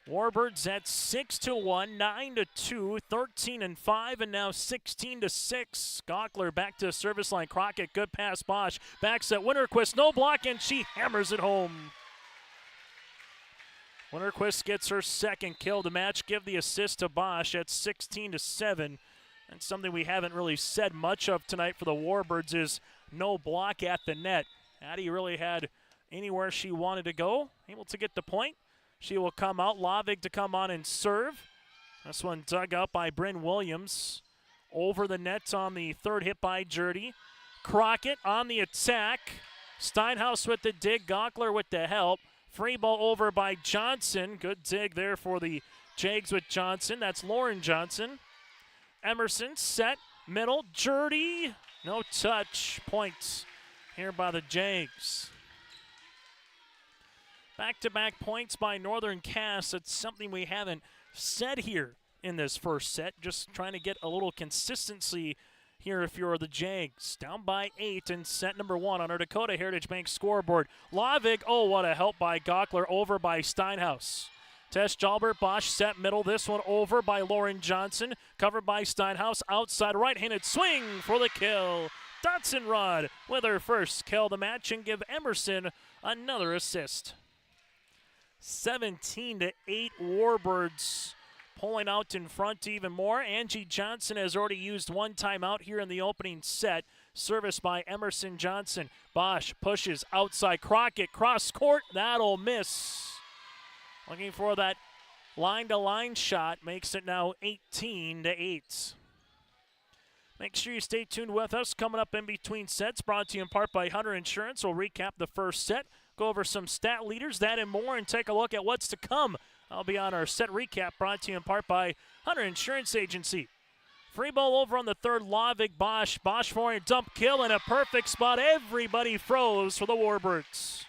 Warbirds at 6-1, 9-2, 13-5, and now 16-6. Gockler back to the service line. Crockett, good pass. Bosch backs at Winterquist. No block, and she hammers it home. Winterquist gets her second kill of the match. Give the assist to Bosch at 16-7. And something we haven't really said much of tonight for the Warbirds is no block at the net. Addie really had anywhere she wanted to go, able to get the point. She will come out. Lavig to come on and serve. This one dug out by Bryn Williams. Over the net on the third hit by Jurdy. Crockett on the attack. Steinhaus with the dig. Gockler with the help. Free ball over by Johnson. Good dig there for the Jags with Johnson. That's Lauren Johnson. Emerson set. Middle. Jurdy. No touch. Points here by the Jags. Back-to-back points by Northern Cass. It's something we haven't said here in this first set. Just trying to get a little consistency here if you're the Jags. Down by 8 in set number 1 on our Dakota Heritage Bank scoreboard. Lavig, oh, what a help by Gockler, over by Steinhaus. Tess Jalbert, Bosch set middle. This one over by Lauren Johnson. Covered by Steinhaus. Outside right-handed swing for the kill. Dotson-Rod with her first kill of the match and give Emerson another assist. 17-8 Warbirds pulling out in front even more. Angie Johnson has already used one timeout here in the opening set. Service by Emerson Johnson. Bosch pushes outside. Crockett cross court. That'll miss. Looking for that line-to-line shot makes it now 18-8. Make sure you stay tuned with us. Coming up in between sets, brought to you in part by Hunter Insurance. We'll recap the first set, go over some stat leaders, that and more, and take a look at what's to come. I'll be on our set recap, brought to you in part by Hunter Insurance Agency. Free ball over on the third, Lavig Bosch. Bosch for a dump kill in a perfect spot. Everybody froze for the Warbirds.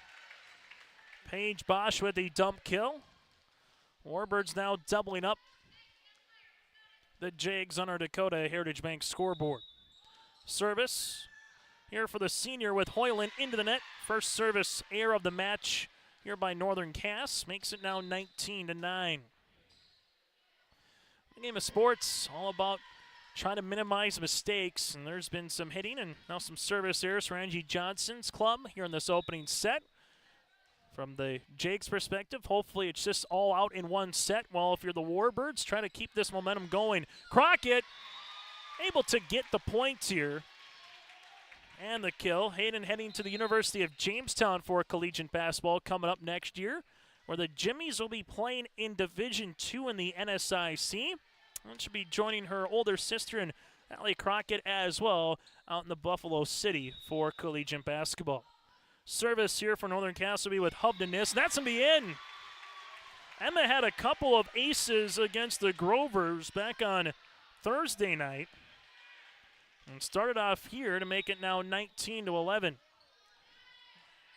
Paige Bosch with the dump kill. Warbirds now doubling up the Jags on our Dakota Heritage Bank scoreboard. Service here for the senior with Hoyland into the net. First service air of the match here by Northern Cass. Makes it now 19-9. The game of sports, all about trying to minimize mistakes, and there's been some hitting and now some service errors for Angie Johnson's club here in this opening set. From the Jags' perspective, hopefully it's just all out in one set. Well, if you're the Warbirds, try to keep this momentum going. Crockett able to get the points here. And the kill. Hayden heading to the University of Jamestown for collegiate basketball coming up next year, where the Jimmies will be playing in Division II in the NSIC. And she'll be joining her older sister and Allie Crockett as well out in the Buffalo City for collegiate basketball. Service here for Northern Cass will be with Hubdeness. That's going to be in. Emma had a couple of aces against the Grovers back on Thursday night. And started off here to make it now 19-11.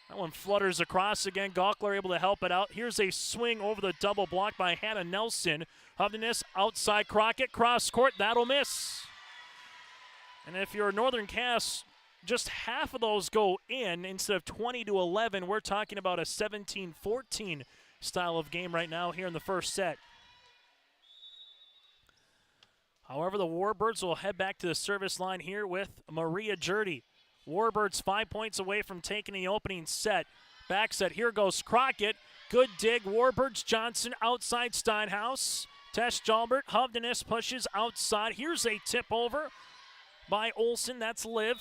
That one flutters across again. Gawkler able to help it out. Here's a swing over the double block by Hannah Nelson. Hubdeness outside Crockett. Cross court. That'll miss. And if you're Northern Cass, just half of those go in instead of 20-11. We're talking about a 17-14 style of game right now here in the first set. However, the Warbirds will head back to the service line here with Maria Jurdy. Warbirds 5 points away from taking the opening set. Back set, here goes Crockett. Good dig, Warbirds Johnson outside Steinhaus. Tesh Jalbert, Hubdeness pushes outside. Here's a tip over by Olsen, that's Liv.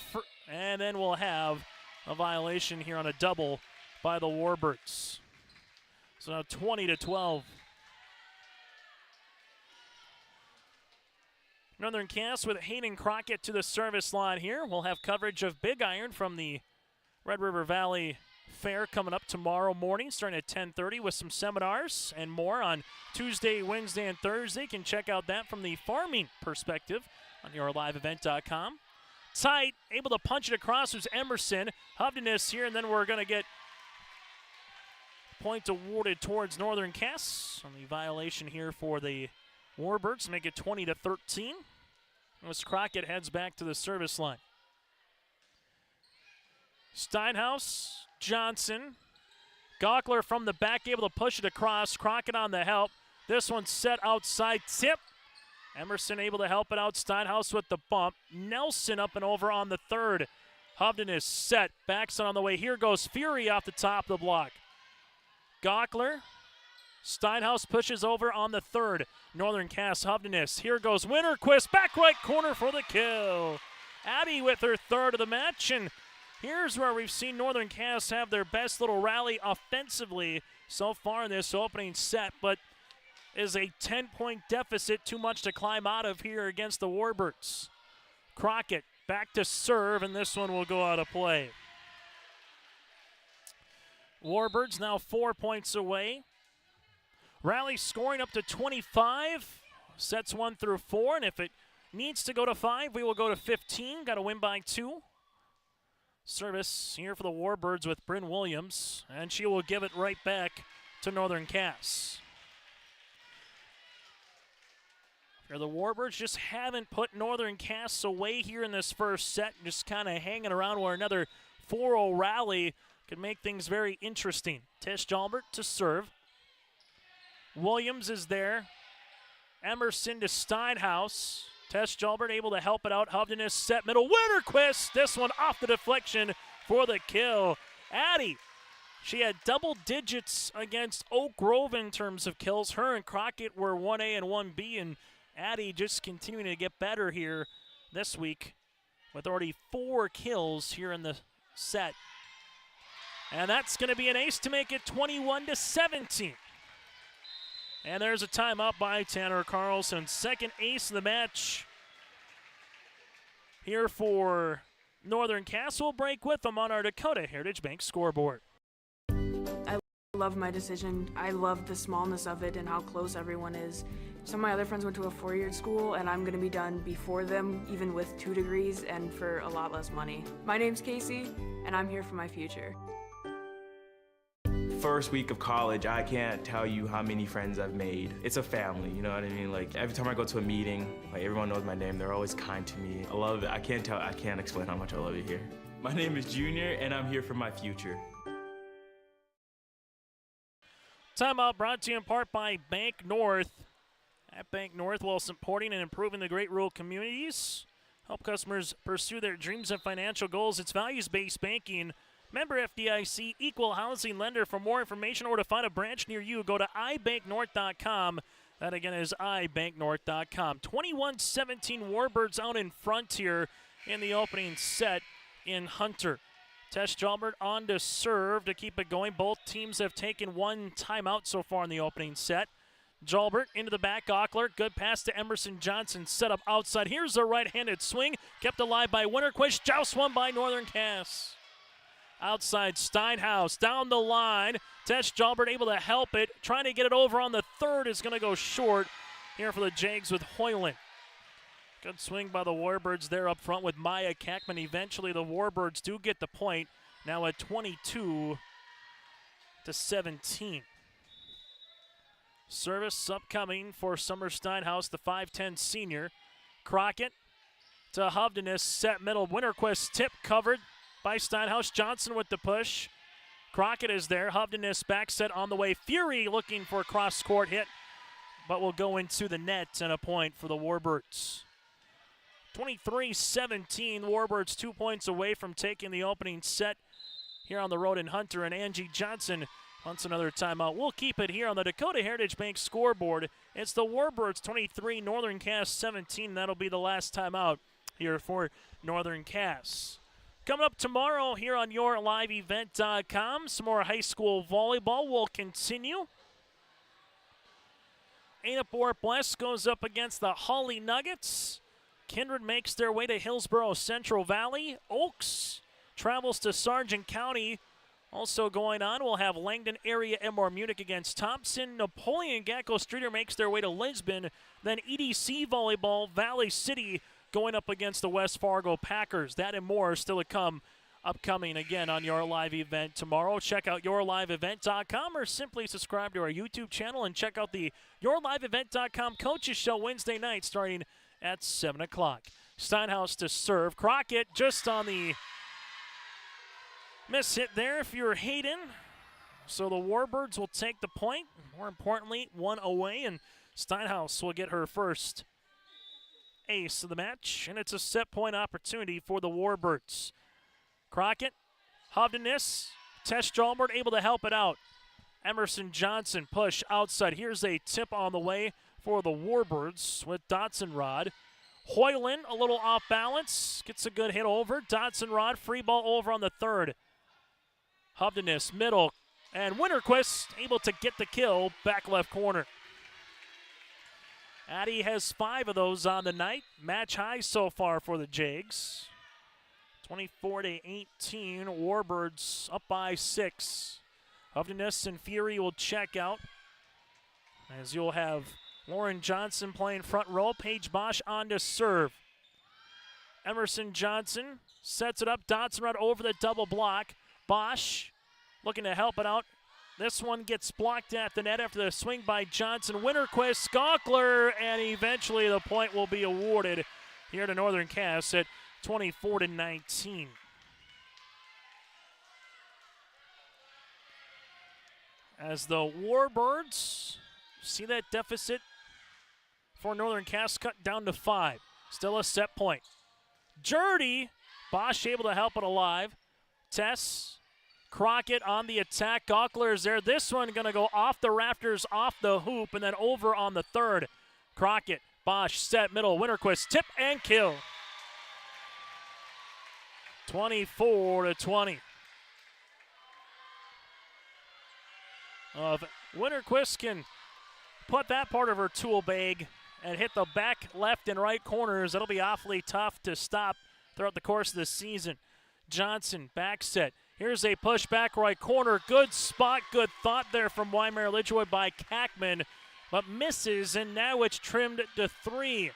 And then we'll have a violation here on a double by the Warbirds. So now 20-12. Northern Cass with Hayden Crockett to the service line here. We'll have coverage of Big Iron from the Red River Valley Fair coming up tomorrow morning, starting at 10:30 with some seminars and more on Tuesday, Wednesday, and Thursday. You can check out that from the farming perspective on yourliveevent.com. Tight, able to punch it across was Emerson. Hubdeness here, and then we're going to get point awarded towards Northern Cass on the violation here for the Warbirds, make it 20-13. As Crockett heads back to the service line. Steinhaus, Johnson, Gawkler from the back, able to push it across. Crockett on the help. This one's set outside, tip. Emerson able to help it out. Steinhaus with the bump. Nelson up and over on the third. Hubden is set. Backson on the way. Here goes Fury off the top of the block. Gawkler. Steinhaus pushes over on the third. Northern Cass, Hubdeness. Here goes Winterquist. Back right corner for the kill. Addie with her third of the match. And here's where we've seen Northern Cass have their best little rally offensively so far in this opening set. But is a 10-point deficit too much to climb out of here against the Warbirds. Crockett back to serve, and this one will go out of play. Warbirds now 4 points away. Rally scoring up to 25. Sets 1 through 4, and if it needs to go to 5, we will go to 15. Got to win by 2. Service here for the Warbirds with Bryn Williams, and she will give it right back to Northern Cass. Here the Warbirds just haven't put Northern Cass away here in this first set, just kind of hanging around where another 4-0 rally could make things very interesting. Tish Jalbert to serve. Williams is there. Emerson to Steinhaus. Tess Jalbert able to help it out. Hubdeness set middle. Winterquist. This one off the deflection for the kill. Addie. She had double digits against Oak Grove in terms of kills. Her and Crockett were 1A and 1B, and Addie just continuing to get better here this week with already 4 kills here in the set. And that's going to be an ace to make it 21-17. And there's a timeout by Tanner Carlson. Second ace of the match here for Northern Cass. We'll break with them on our Dakota Heritage Bank scoreboard. I love my decision. I love the smallness of it and how close everyone is. Some of my other friends went to a 4-year school, and I'm going to be done before them, even with 2 degrees and for a lot less money. My name's Casey, and I'm here for my future. First week of college, I can't tell you how many friends I've made. It's a family, you know what I mean? Like, every time I go to a meeting, like, everyone knows my name. They're always kind to me. I love it. I can't explain how much I love it here. My name is Junior, and I'm here for my future. Timeout brought to you in part by Bank North. At Bank North, while supporting and improving the great rural communities, help customers pursue their dreams and financial goals. It's values-based banking. Member FDIC, equal housing lender. For more information or to find a branch near you, go to ibanknorth.com. That again is ibanknorth.com. 21-17 Warbirds out in front here in the opening set in Hunter. Tess Jalbert on to serve to keep it going. Both teams have taken 1 timeout so far in the opening set. Jalbert into the back, Ockler, good pass to Emerson Johnson, set up outside. Here's a right-handed swing, kept alive by Winterquist, joust one by Northern Cass. Outside Steinhaus, down the line. Tess Jalbert able to help it, trying to get it over on the third is going to go short here for the Jags with Hoyland. Good swing by the Warbirds there up front with Maya Kackman. Eventually the Warbirds do get the point, now at 22-17. Service upcoming for Summer Steinhaus, the 5'10 senior. Crockett to Hovdenes, set middle. Winterquist tip covered by Steinhaus. Johnson with the push. Crockett is there. Hovdenes back set on the way. Fury looking for a cross-court hit, but will go into the net and a point for the Warbirds. 23-17, Warbirds 2 points away from taking the opening set here on the road in Hunter, and Angie Johnson wants another timeout. We'll keep it here on the Dakota Heritage Bank scoreboard. It's the Warbirds 23, Northern Cass 17. That'll be the last timeout here for Northern Cass. Coming up tomorrow here on YourLiveEvent.com, some more high school volleyball will continue. Ainaport Bless goes up against the Holly Nuggets. Kindred makes their way to Hillsborough Central Valley. Oaks travels to Sargent County. Also going on, we'll have Langdon Area Emor Munich against Thompson. Napoleon Gacko Streeter makes their way to Lisbon. Then EDC Volleyball, Valley City going up against the West Fargo Packers. That and more still to come upcoming again on Your Live Event tomorrow. Check out YourLiveEvent.com or simply subscribe to our YouTube channel and check out the YourLiveEvent.com Coaches Show Wednesday night starting at 7 o'clock. Steinhaus to serve. Crockett just on the miss hit there if you're Hayden. So the Warbirds will take the point. More importantly, 1 away, and Steinhaus will get her first ace of the match, and it's a set point opportunity for the Warbirds. Crockett, Hovdenes, Tess Jalbert able to help it out. Emerson Johnson push outside. Here's a tip on the way for the Warbirds with Dotson Rod. Hoyland a little off balance, gets a good hit over. Dotson Rod, free ball over on the third. Hovdenes middle, and Winterquist able to get the kill, back left corner. Addie has 5 of those on the night. Match high so far for the Jags. 24-18, Warbirds up by 6. Hovdenes and Fury will check out, as you'll have Lauren Johnson playing front row. Paige Bosch on to serve. Emerson Johnson sets it up. Dotson over the double block. Bosch looking to help it out. This one gets blocked at the net after the swing by Johnson. Winterquist, Skockler, and eventually the point will be awarded here to Northern Cass at 24-19. As the Warbirds see that deficit for Northern Cass cut down to 5. Still a set point. Jurdy, Bosch able to help it alive. Tess, Crockett on the attack. Gockler is there. This one going to go off the rafters, off the hoop, and then over on the third. Crockett, Bosch, set middle. Winterquist, tip and kill. 24-20. Winterquist can put that part of her tool bag and hit the back left and right corners. That'll be awfully tough to stop throughout the course of the season. Johnson, back set. Here's a push back right corner. Good spot, good thought there from Wyndmere-Lidgerwood by Kackman, but misses, and now it's trimmed to 3.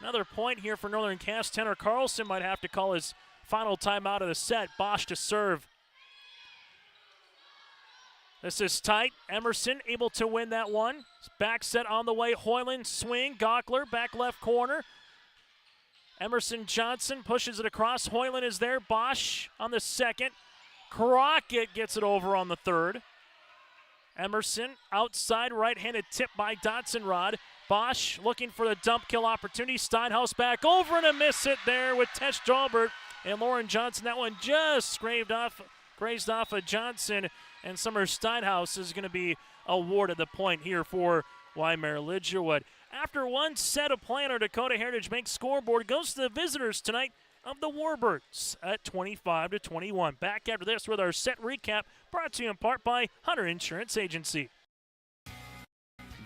Another point here for Northern Cass. Tanner Carlson might have to call his final timeout of the set. Bosch to serve. This is tight. Emerson able to win that one. Back set on the way. Hoyland swing. Gockler back left corner. Emerson Johnson pushes it across. Hoyland is there. Bosch on the second. Crockett gets it over on the third. Emerson outside, right-handed tip by Dotson-Rod. Bosch looking for the dump kill opportunity. Steinhaus back over and a miss hit there with Tesh Jalbert and Lauren Johnson. That one just grazed off of Johnson, and Summer Steinhaus is going to be awarded the point here for Wyndmere-Lidgerwood. After one set of play on our Dakota Heritage Bank scoreboard, goes to the visitors tonight of the Warbirds at 25-21. Back after this with our set recap, brought to you in part by Hunter Insurance Agency.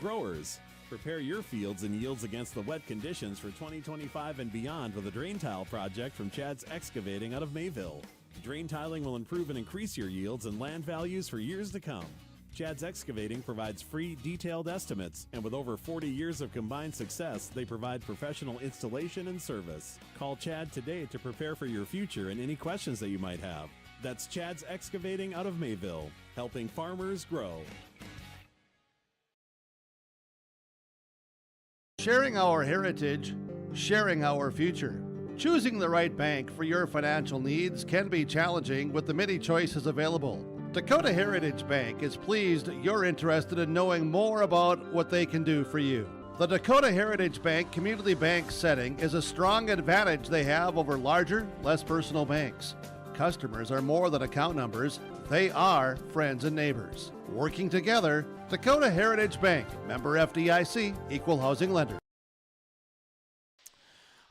Growers, prepare your fields and yields against the wet conditions for 2025 and beyond with a drain tile project from Chad's Excavating out of Mayville. Drain tiling will improve and increase your yields and land values for years to come. Chad's Excavating provides free, detailed estimates, and with over 40 years of combined success, they provide professional installation and service. Call Chad today to prepare for your future and any questions that you might have. That's Chad's Excavating out of Mayville, helping farmers grow. Sharing our heritage, sharing our future. Choosing the right bank for your financial needs can be challenging with the many choices available. Dakota Heritage Bank is pleased you're interested in knowing more about what they can do for you. The Dakota Heritage Bank community bank setting is a strong advantage they have over larger, less personal banks. Customers are more than account numbers, they are friends and neighbors. Working together, Dakota Heritage Bank, member FDIC, equal housing lender.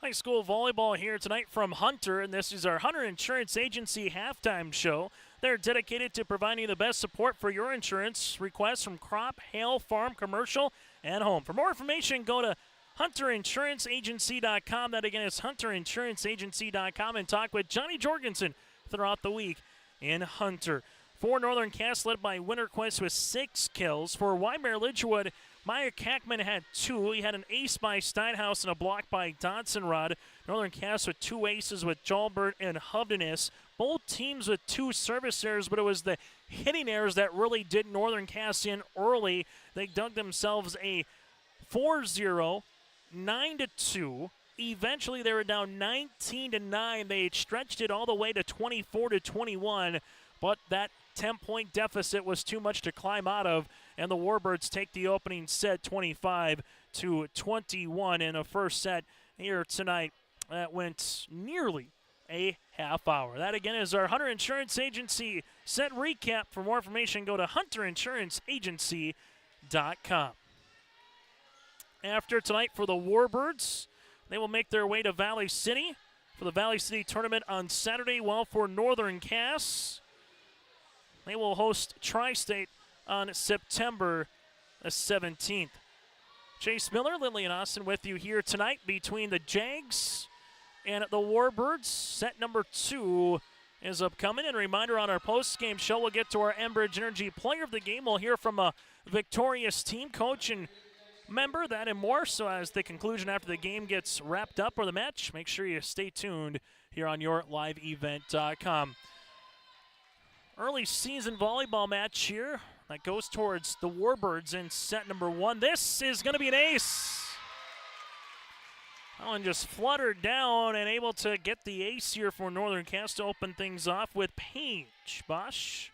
High school volleyball here tonight from Hunter, and this is our Hunter Insurance Agency halftime show. They're dedicated to providing the best support for your insurance requests from crop, hail, farm, commercial, and home. For more information, go to hunterinsuranceagency.com. That again is hunterinsuranceagency.com, and talk with Johnny Jorgensen throughout the week in Hunter. For Northern Cass, led by Winterquist with 6 kills. For Wyndmere-Lidgerwood, Meyer Kackman had 2. He had an ace by Steinhaus and a block by Dotson-Rod. Northern Cass with 2 aces with Jalbert and Hovdenis. Both teams with 2 service errors, but it was the hitting errors that really did Northern Cass in early. They dug themselves a 4-0, 9-2. Eventually, they were down 19-9. They stretched it all the way to 24-21, but that 10-point deficit was too much to climb out of, and the Warbirds take the opening set 25-21 in a first set here tonight. That went nearly a half hour. That again is our Hunter Insurance Agency set recap. For more information, go to hunterinsuranceagency.com. After tonight for the Warbirds, they will make their way to Valley City for the Valley City tournament on Saturday, while for Northern Cass, they will host Tri-State on September 17th. Chase Miller, Lindley, and Austin with you here tonight between the Jags and the Warbirds. Set number 2 is upcoming. And a reminder on our post-game show, we'll get to our Enbridge Energy Player of the Game. We'll hear from a victorious team coach and member, that and more. So as the conclusion after the game gets wrapped up or the match, make sure you stay tuned here on yourliveevent.com. Early season volleyball match here that goes towards the Warbirds in set number 1. This is going to be an ace. That one just fluttered down and able to get the ace here for Northern Cass to open things off with Paige Bosch.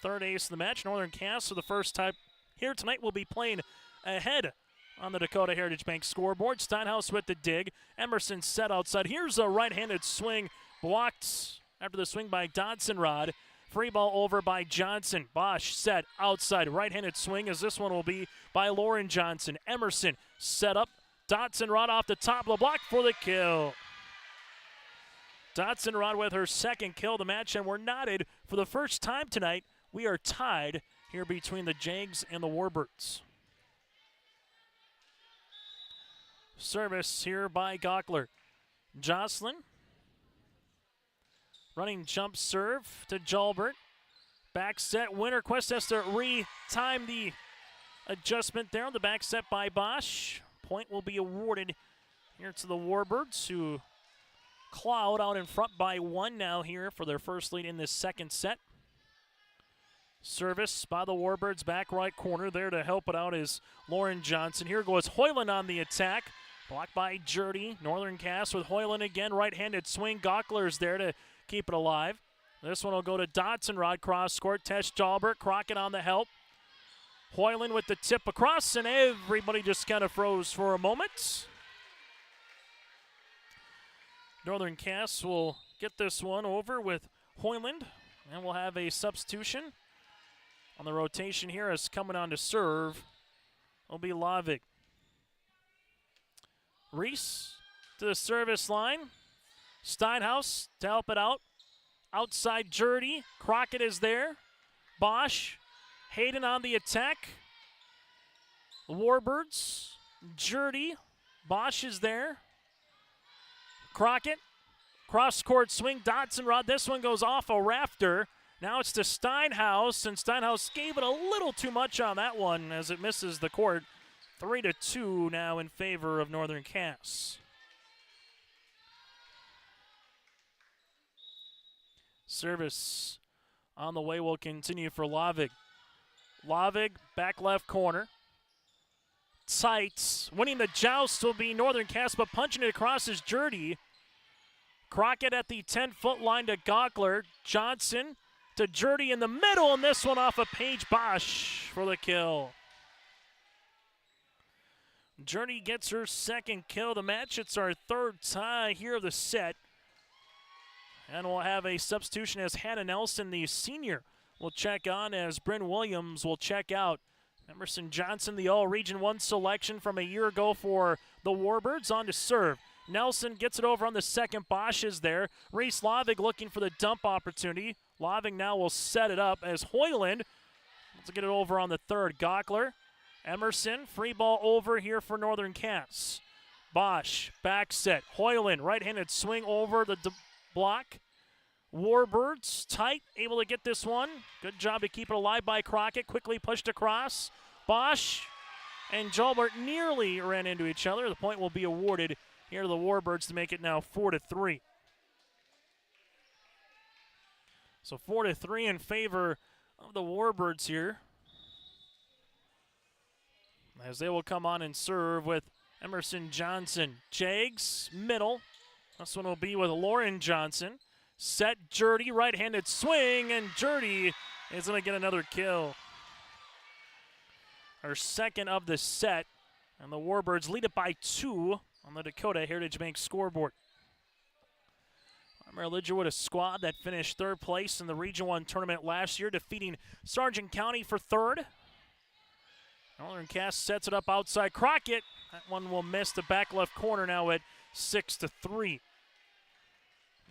Third ace of the match. Northern Cass for the first time here tonight will be playing ahead on the Dakota Heritage Bank scoreboard. Steinhaus with the dig. Emerson set outside. Here's a right-handed swing blocked after the swing by Dotson-Rod. Free ball over by Johnson. Bosch set outside. Right-handed swing as this one will be by Lauren Johnson. Emerson set up. Dotson-Rod off the top of the block for the kill. Dotson-Rod with her second kill of the match, and we're knotted for the first time tonight. We are tied here between the Jags and the Warbirds. Service here by Gockler. Jocelyn. Running jump serve to Jalbert. Back set. Winterquist has to re-time the adjustment there on the back set by Bosch. Point will be awarded here to the Warbirds, who cloud out in front by 1 now here for their first lead in this second set. Service by the Warbirds, back right corner. There to help it out is Lauren Johnson. Here goes Hoyland on the attack. Blocked by Jurdy. Northern Cass with Hoyland again. Right-handed swing. Gockler's there to keep it alive. This one will go to Dotson. Rod cross court. Tesh Jalbert. Crockett on the help. Hoyland with the tip across, and everybody just kind of froze for a moment. Northern Cass will get this one over with Hoyland, and we'll have a substitution on the rotation here as coming on to serve will be Lavig. Reese to the service line. Steinhaus to help it out. Outside Jurdy. Crockett is there. Bosch. Hayden on the attack. The Warbirds. Jurdy. Bosch is there. Crockett. Cross-court swing. Dotson Rod. This one goes off a rafter. Now it's to Steinhaus, and Steinhaus gave it a little too much on that one as it misses the court. 3-2 now in favor of Northern Cass. Service on the way will continue for Lavig. Lavig, back left corner. Tight. Winning the joust will be Northern Cass, but punching it across is Jurdy. Crockett at the 10-foot line to Gockler. Johnson to Jurdy in the middle, and this one off of Paige Bosch for the kill. Jurdy gets her second kill of the match. It's our third tie here of the set. And we'll have a substitution as Hannah Nelson, the senior, will check on as Bryn Williams will check out. Emerson Johnson, the All-Region 1 selection from a year ago for the Warbirds, on to serve. Nelson gets it over on the second. Bosch is there. Reese Lavig looking for the dump opportunity. Lavig now will set it up as Hoyland to get it over on the third. Gockler. Emerson, free ball over here for Northern Cass. Bosch, back set. Hoyland, right-handed swing over the block. Warbirds, tight, able to get this one. Good job to keep it alive by Crockett. Quickly pushed across. Bosch and Jalbert nearly ran into each other. The point will be awarded here to the Warbirds to make it now 4-3. So 4-3 in favor of the Warbirds here, as they will come on and serve with Emerson Johnson. Jags, middle. This one will be with Lauren Johnson. Set Jurdy, right-handed swing, and Jurdy is going to get another kill. Her second of the set, and the Warbirds lead it by 2 on the Dakota Heritage Bank scoreboard. Wyndmere-Lidgerwood, a squad that finished third place in the Region 1 tournament last year, defeating Sargent County for third. Northern Cass sets it up outside Crockett. That one will miss the back left corner now at 6-3.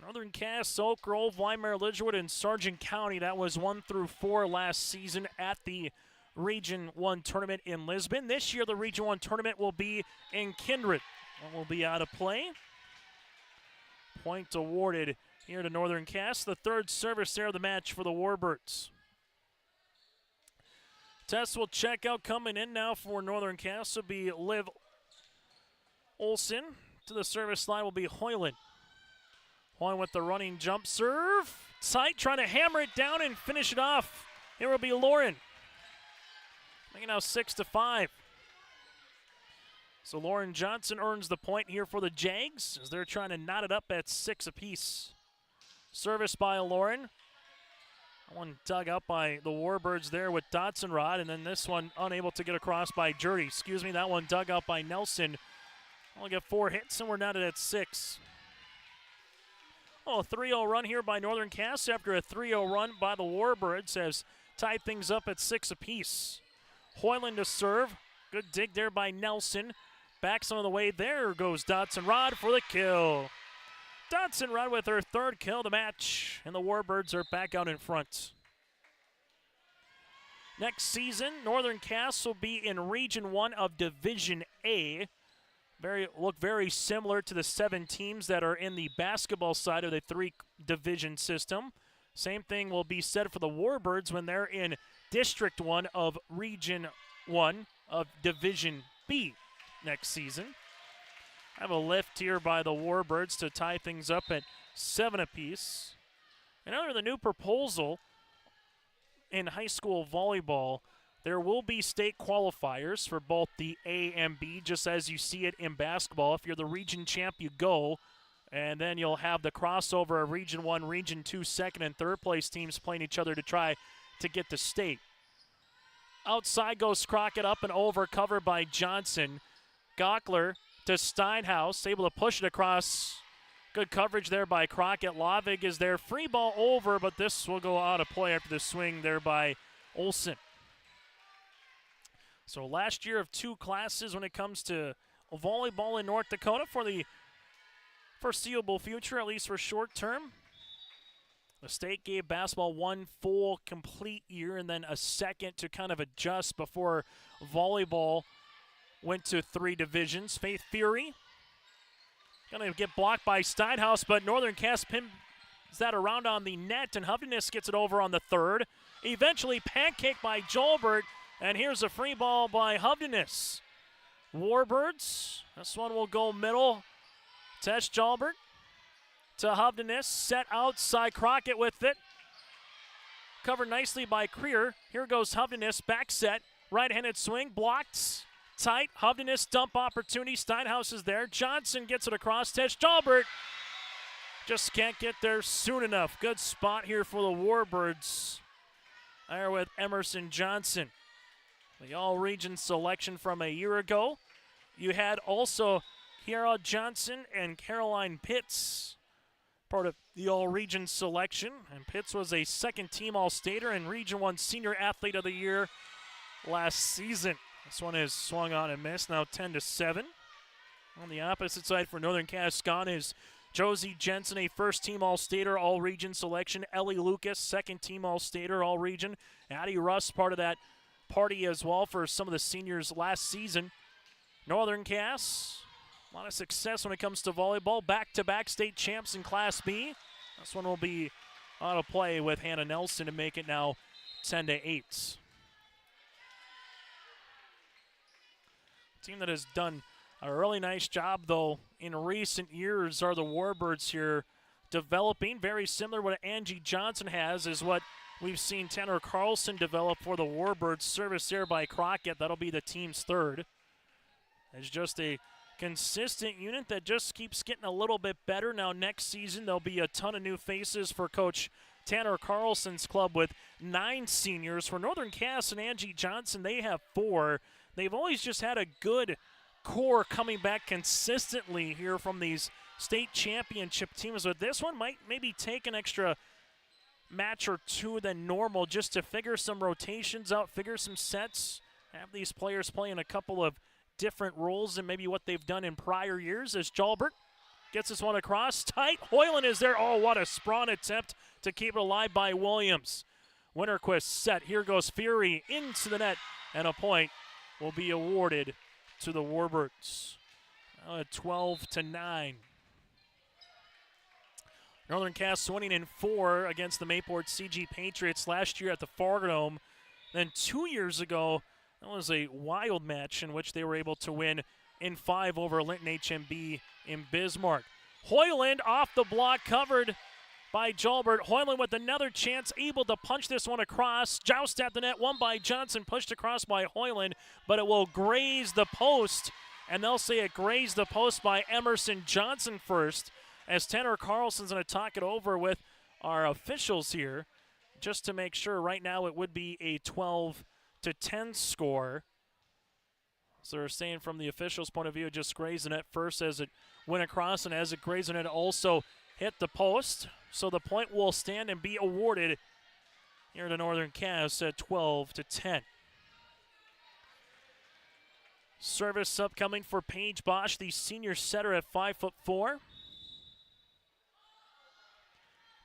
Northern Cass, Oak Grove, Wyndmere-Lidgerwood, and Sargent County. That was 1-4 last season at the Region 1 tournament in Lisbon. This year, the Region 1 tournament will be in Kindred. That will be out of play. Point awarded here to Northern Cass. The third service there of the match for the Warbirds. Tess will check out. Coming in now for Northern Cass will be Liv Olsen. To the service line will be Hoyland. Hoyland with the running jump serve. Tight, trying to hammer it down and finish it off. Here will be Lauren. Making now 6-5. So Lauren Johnson earns the point here for the Jags as they're trying to knot it up at 6 apiece. Service by Lauren. One dug out by the Warbirds there with Dotson Rod, and then this one unable to get across by Jurdy. Excuse me, that one dug out by Nelson. Only get 4 hits, and we're knotted at 6. Oh, a 3-0 run here by Northern Cass after a 3-0 run by the Warbirds has tied things up at 6 apiece. Hoyland to serve. Good dig there by Nelson. Backs on the way. There goes Dotson Rod for the kill. Dotson Rod with her third kill of the match, and the Warbirds are back out in front. Next season, Northern Cass will be in Region 1 of Division A. look very similar to the 7 teams that are in the basketball side of the 3-division system. Same thing will be said for the Warbirds when they're in District 1 of Region 1 of Division B next season. Have a lift here by the Warbirds to tie things up at 7 apiece. And under the new proposal in high school volleyball, there will be state qualifiers for both the A and B, just as you see it in basketball. If you're the region champ, you go, and then you'll have the crossover of Region 1, Region 2, second and third place teams playing each other to try to get to state. Outside goes Crockett, up and over, covered by Johnson. Gockler to Steinhaus, able to push it across. Good coverage there by Crockett. Lavig is there. Free ball over, but this will go out of play after the swing there by Olsen. So last year of 2 classes when it comes to volleyball in North Dakota for the foreseeable future, at least for short term. The state gave basketball 1 full complete year and then a second to kind of adjust before volleyball went to 3 divisions. Faith Fury going to get blocked by Steinhaus, but Northern Cass pins that around on the net, and Hovness gets it over on the 3rd. Eventually pancaked by Jolbert, and here's a free ball by Hovness. Warbirds, this one will go middle. Tesh Jolbert to Hovness, set outside, Crockett with it. Covered nicely by Creer. Here goes Hovness, back set, right-handed swing, blocked. Tight, Hovness dump opportunity. Steinhaus is there. Johnson gets it across. Tesh Jolbert just can't get there soon enough. Good spot here for the Warbirds. There with Emerson Johnson. The all-region selection from a year ago. You had also Kiara Johnson and Caroline Pitts, part of the all-region selection. And Pitts was a second-team All-Stater and Region 1 Senior Athlete of the Year last season. This one is swung on and missed, now 10-7. On the opposite side for Northern Cascon is Josie Jensen, a first-team All-Stater, All-Region selection. Ellie Lucas, second-team All-Stater, All-Region. Addie Russ, part of that party as well for some of the seniors last season. Northern Cass, a lot of success when it comes to volleyball. Back-to-back state champs in Class B. This one will be on a play with Hannah Nelson to make it now 10-8. Team that has done a really nice job, though, in recent years are the Warbirds here, developing. Very similar what Angie Johnson has is what we've seen Tanner Carlson develop for the Warbirds. Service there by Crockett. That'll be the team's 3rd. It's just a consistent unit that just keeps getting a little bit better. Now next season there'll be a ton of new faces for Coach Tanner Carlson's club with 9 seniors. For Northern Cass and Angie Johnson, they have 4. They've always just had a good core coming back consistently here from these state championship teams. But this one might maybe take an extra match or 2 than normal just to figure some rotations out, figure some sets, have these players playing a couple of different roles than maybe what they've done in prior years. As Jolbert gets this one across. Tight. Hoyland is there. Oh, what a sprawn attempt to keep it alive by Williams. Winterquist set. Here goes Fury into the net, and a point will be awarded to the Warbirds. Now at 12-9. Northern Cass winning in 4 against the Mayport CG Patriots last year at the Fargo Dome. Then 2 years ago, that was a wild match in which they were able to win in 5 over Linton HMB in Bismarck. Hoyland off the block, covered by Jolbert. Hoyland with another chance, able to punch this one across. Joust at the net, won by Johnson, pushed across by Hoyland, but it will graze the post, and they'll say it grazed the post by Emerson Johnson first, as Tanner Carlson's going to talk it over with our officials here, just to make sure. Right now it would be a 12-10 score. So they're saying from the officials' point of view, just grazed the net first as it went across, and as it grazed the net, also hit the post. So the point will stand and be awarded here to Northern Cass at 12-10. Service upcoming for Paige Bosch, the senior setter at 5'4".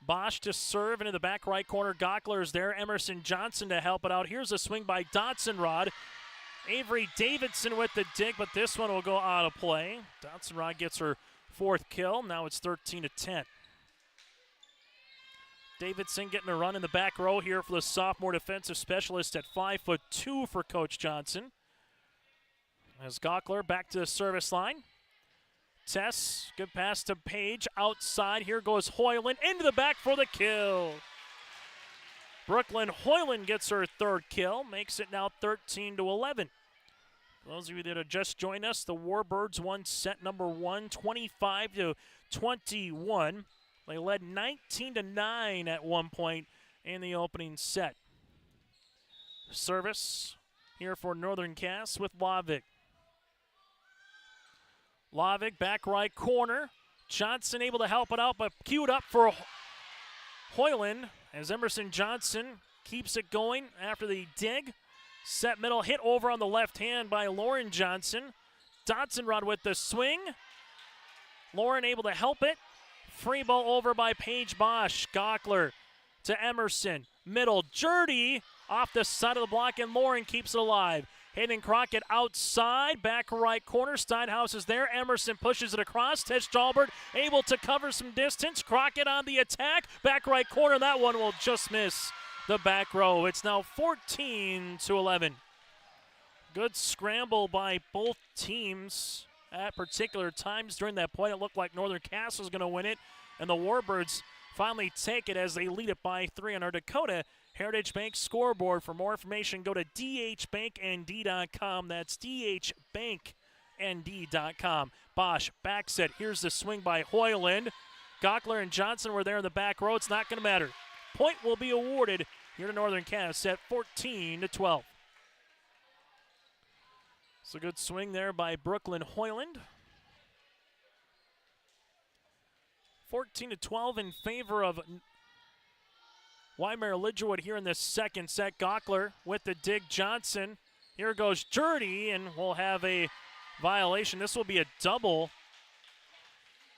Bosch to serve into the back right corner. Gockler is there. Emerson Johnson to help it out. Here's a swing by Dotson Rod. Avery Davidson with the dig, but this one will go out of play. Dotson-Rod gets her 4th kill. Now it's 13-10. Davidson getting a run in the back row here for the sophomore defensive specialist at 5'2" for Coach Johnson. As Gockler back to the service line. Tess, good pass to Page outside. Here goes Hoyland into the back for the kill. Brooklyn Hoyland gets her 3rd kill, makes it now 13-11. For those of you that have just joined us, the Warbirds won set number 1, 25-21. They led 19-9 at one point in the opening set. Service here for Northern Cass with Lavik. Lavik back right corner. Johnson able to help it out, but queued up for Hoyland as Emerson Johnson keeps it going after the dig. Set middle, hit over on the left hand by Lauren Johnson. Dotson-Rod with the swing. Lauren able to help it. Free ball over by Paige Bosch. Gockler to Emerson. Middle, Jurdy off the side of the block, and Lauren keeps it alive. Hayden Crockett outside, back right corner. Steinhaus is there. Emerson pushes it across. Tess Jalbert able to cover some distance. Crockett on the attack. Back right corner. That one will just miss the back row. It's now 14-11. Good scramble by both teams at particular times. During that point, it looked like Northern Cass was going to win it, and the Warbirds finally take it as they lead it by 3 on our Dakota Heritage Bank scoreboard. For more information, go to dhbanknd.com. That's dhbanknd.com. Bosch backs it. Here's the swing by Hoyland. Gockler and Johnson were there in the back row. It's not going to matter. Point will be awarded here to Northern Cass at 14-12. It's a good swing there by Brooklyn Hoyland. 14-12 in favor of Wyndmere-Lidgerwood here in the second set. Gockler with the dig. Johnson. Here goes Jurdy, and we'll have a violation. This will be a double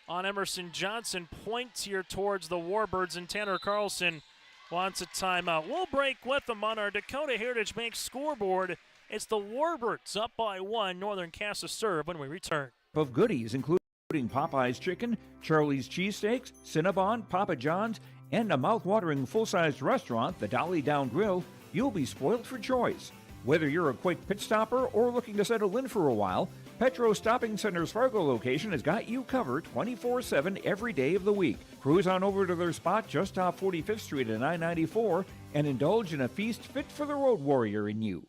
on Emerson Johnson. Points here towards the Warbirds, and Tanner Carlson wants a timeout. We'll break with them on our Dakota Heritage Bank scoreboard. It's the Warbirds up by 1. Northern Cass serve when we return. Of goodies, including Popeye's Chicken, Charlie's Cheesesteaks, Cinnabon, Papa John's, and a mouth-watering full-sized restaurant, the Dolly Down Grill, you'll be spoiled for choice. Whether you're a quick pit stopper or looking to settle in for a while, Petro Stopping Center's Fargo location has got you covered 24/7 every day of the week. Cruise on over to their spot just off 45th Street and I-94 and indulge in a feast fit for the road warrior in you.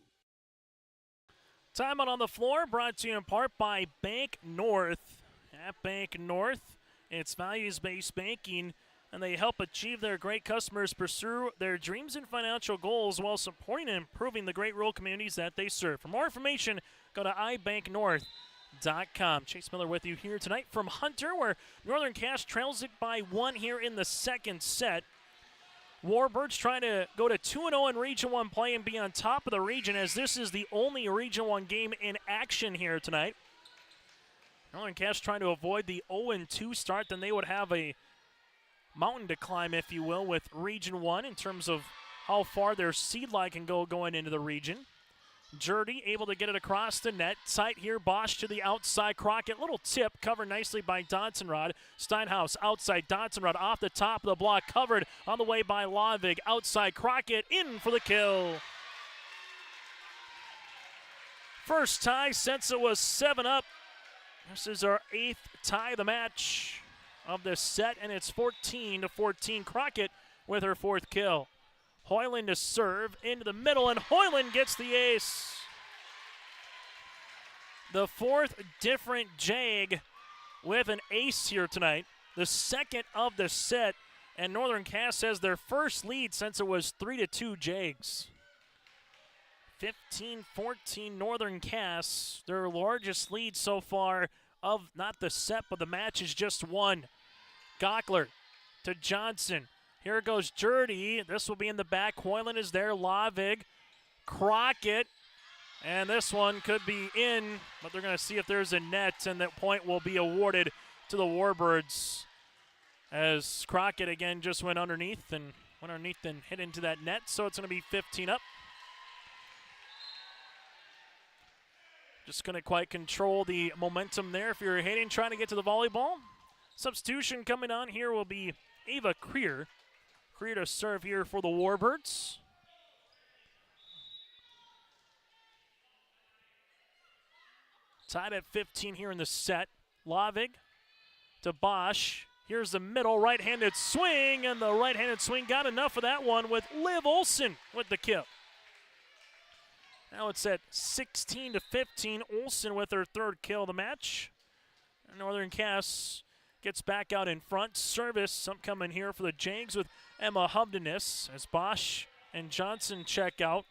Timeout on the floor brought to you in part by Bank North. At Bank North, it's values-based banking, and they help achieve their great customers pursue their dreams and financial goals while supporting and improving the great rural communities that they serve. For more information, go to ibanknorth.com. Chase Miller with you here tonight from Hunter, where Northern Cass trails it by 1 here in the second set. Warbirds trying to go to 2-0 in Region 1 play and be on top of the region, as this is the only Region 1 game in action here tonight. Northern Cass trying to avoid the 0-2 start. Then they would have a mountain to climb, if you will, with Region 1 in terms of how far their seed line can go going into the region. Jurdy able to get it across the net. Tight here, Bosch to the outside. Crockett, little tip, covered nicely by Dotson-Rod. Steinhaus outside, Dotson-Rod off the top of the block, covered on the way by Lavig. Outside, Crockett in for the kill. First tie since it was 7-up. This is our 8th tie of the match of this set, and it's 14-14. Crockett with her 4th kill. Hoyland to serve into the middle, and Hoyland gets the ace. The 4th different Jag with an ace here tonight. The 2nd of the set, and Northern Cass has their first lead since it was 3-2 Jags. 15-14 Northern Cass, their largest lead so far of not the set, but the match is just 1. Gockler to Johnson. Here goes Jurdy. This will be in the back. Hoyland is there. Lavig. Crockett. And this one could be in, but they're going to see if there's a net, and that point will be awarded to the Warbirds. As Crockett again just went underneath and hit into that net, so it's going to be 15 up. Just couldn't quite control the momentum there if you're hitting, trying to get to the volleyball. Substitution coming on here will be Ava Creer. Creer to serve here for the Warbirds. Tied at 15 here in the set. Lavig to Bosch. Here's the middle right-handed swing, and the right-handed swing got enough of that one with Liv Olsen with the kill. Now it's at 16-15. Olsen with her third kill of the match. Northern Cass gets back out in front. Service coming here for the Jags with Emma Hovdenes as Bosch and Johnson check out.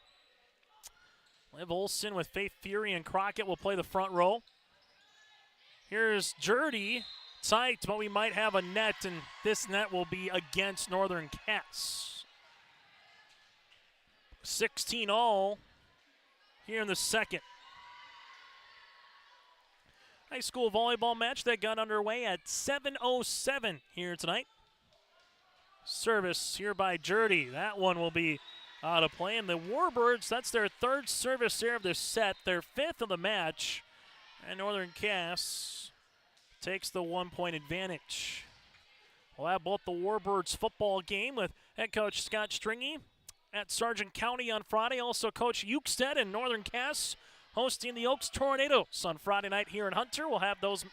Liv Olsen with Faith Fury and Crockett will play the front row. Here's Jurdy. Tight, but we might have a net, and this net will be against Northern Cass. 16-all here in the second. High school volleyball match that got underway at 7:07 here tonight. Service here by Jurdy. That one will be out of play. And the Warbirds, that's their third service there of this set, their fifth of the match. And Northern Cass takes the 1-point advantage. We'll have both the Warbirds football game with head coach Scott Stringy at Sargent County on Friday. Also Coach Eukstead and Northern Cass hosting the Oaks Tornadoes on Friday night here in Hunter. We'll have those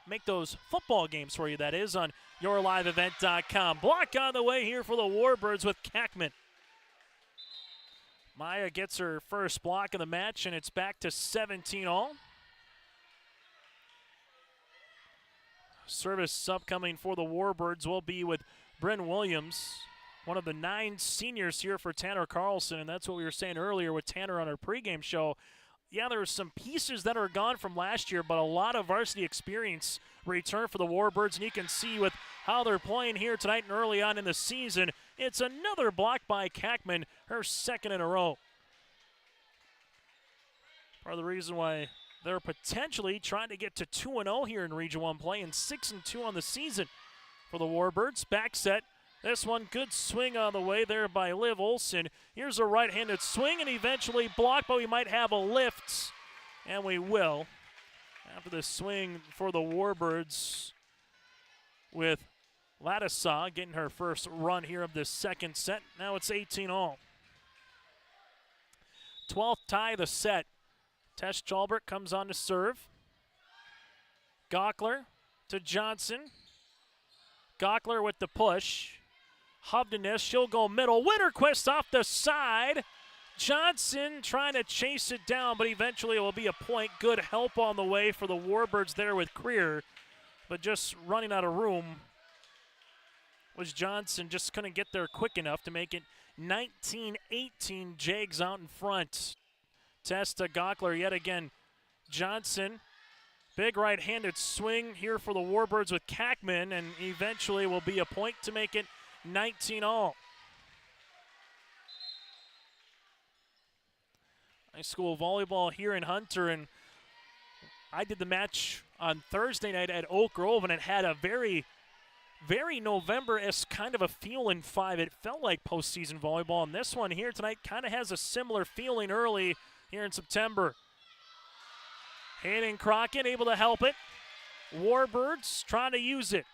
make those football games for you, that is, on yourliveevent.com. Block on the way here for the Warbirds with Kackman. Maya gets her first block of the match, and it's back to 17-all. Service upcoming for the Warbirds will be with Bryn Williams, one of the 9 seniors here for Tanner Carlson, and that's what we were saying earlier with Tanner on our pregame show. Yeah, there are some pieces that are gone from last year, but a lot of varsity experience returned for the Warbirds, and you can see with how they're playing here tonight and early on in the season, it's another block by Kackman, her second in a row. Part of the reason why they're potentially trying to get to 2-0 here in Region 1 play and 6-2 on the season for the Warbirds. Back set. This one, good swing on the way there by Liv Olsen. Here's a right-handed swing and eventually blocked, but we might have a lift, and we will. After the swing for the Warbirds with Ladisaw getting her first run here of this second set. Now it's 18-all. 12th tie of the set. Tess Chalbert comes on to serve. Gockler to Johnson. Gockler with the push. Hovdenes, she'll go middle. Winterquist off the side. Johnson trying to chase it down, but eventually it will be a point. Good help on the way for the Warbirds there with Creer, but just running out of room was Johnson. Just couldn't get there quick enough to make it 19-18. Jags out in front. Testa Gockler yet again. Johnson, big right-handed swing here for the Warbirds with Kackman, and eventually will be a point to make it 19-all. High school volleyball here in Hunter, and I did the match on Thursday night at Oak Grove, and it had a very November-esque kind of a feel in 5. It felt like postseason volleyball, and this one here tonight kind of has a similar feeling early here in September. Hayden Crockett able to help it. Warbirds trying to use it.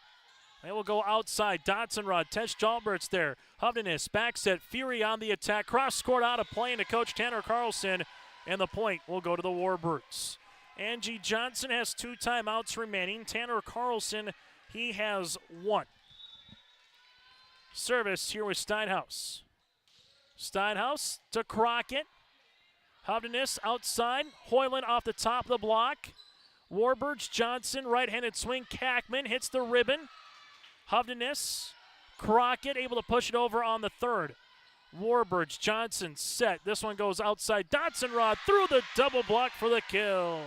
They will go outside. Dotson-Rod, Tess Chalbert's there. Hovdenes, back set, Fury on the attack. Cross scored out of play into Coach Tanner Carlson, and the point will go to the Warbirds. Angie Johnson has 2 timeouts remaining. Tanner Carlson, he has 1. Service here with Steinhaus. Steinhaus to Crockett. Hovdenes outside. Hoyland off the top of the block. Warbirds, Johnson, right-handed swing. Kackman hits the ribbon. Hovdenes, Crockett able to push it over on the third. Warbirds, Johnson set. This one goes outside. Dotson-Rod through the double block for the kill.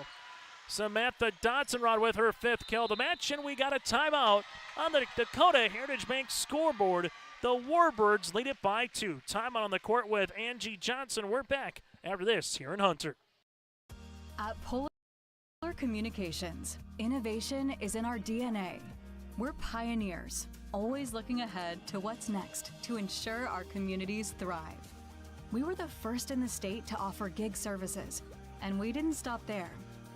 Samantha Dotson-Rod with her 5th kill of the match, and we got a timeout on the Dakota Heritage Bank scoreboard. The Warbirds lead it by 2. Timeout on the court with Angie Johnson. We're back after this here in Hunter. At Polar Communications, innovation is in our DNA. We're pioneers, always looking ahead to what's next to ensure our communities thrive. We were the first in the state to offer gig services, And we didn't stop there.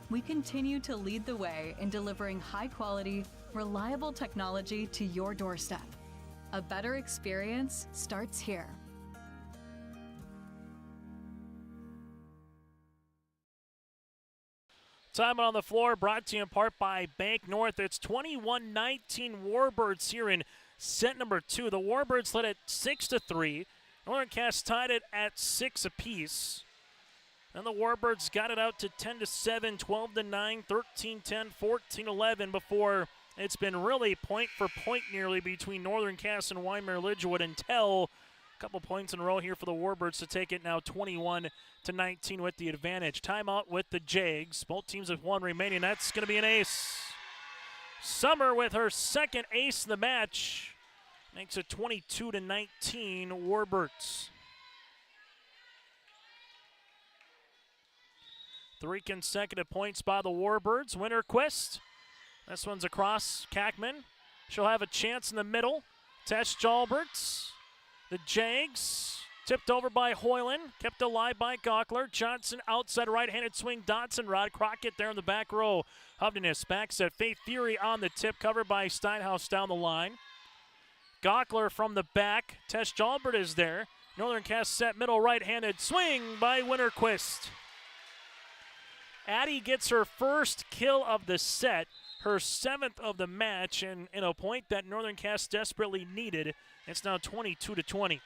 We continue to lead the way in delivering high-quality, reliable technology to your doorstep. A better experience starts here. Time on the floor brought to you in part by Bank North. It's 21-19 Warbirds here in set number 2. The Warbirds led at 6-3. Northern Cass tied it at 6 apiece. And the Warbirds got it out to 10-7, 12-9, 13-10, 14-11 before it's been really point for point nearly between Northern Cass and Wyndmere-Lidgerwood until a couple points in a row here for the Warbirds to take it now 21-19 with the advantage. Timeout with the Jags. Both teams have one remaining. That's going to be an ace. Summer with her second ace in the match makes it 22-19 Warbirds. 3 consecutive points by the Warbirds. Winterquist. This one's across Kackman. She'll have a chance in the middle. Tess Jalberts. The Jags tipped over by Hoyland. Kept alive by Gockler. Johnson outside right-handed swing. Dotson Rod. Crockett there in the back row. Hovdenis backs at Faith Fury on the tip. Covered by Steinhaus down the line. Gockler from the back. Tess Jalbert is there. Northern Cass set middle right-handed swing by Winterquist. Addie gets her first kill of the set, her 7th of the match, and in a point that Northern Cass desperately needed. It's now 22-20.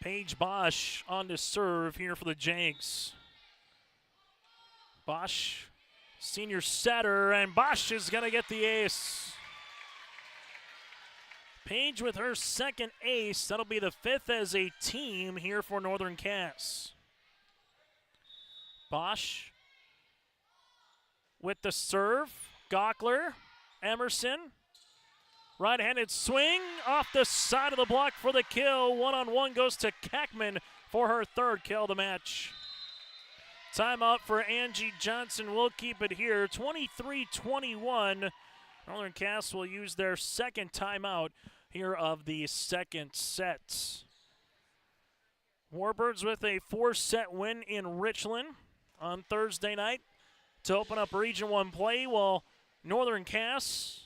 Paige Bosch on to serve here for the Jags. Bosch, senior setter, and Bosch is going to get the ace. Paige with her second ace. That'll be the 5th as a team here for Northern Cass. Bosch with the serve. Gockler, Emerson. Right-handed swing off the side of the block for the kill. One-on-one goes to Kackman for her 3rd kill of the match. Timeout for Angie Johnson. We'll keep it here. 23-21. Northern Cass will use their second timeout here of the second set. Warbirds with a 4-set win in Richland on Thursday night to open up Region 1 play, while Northern Cass,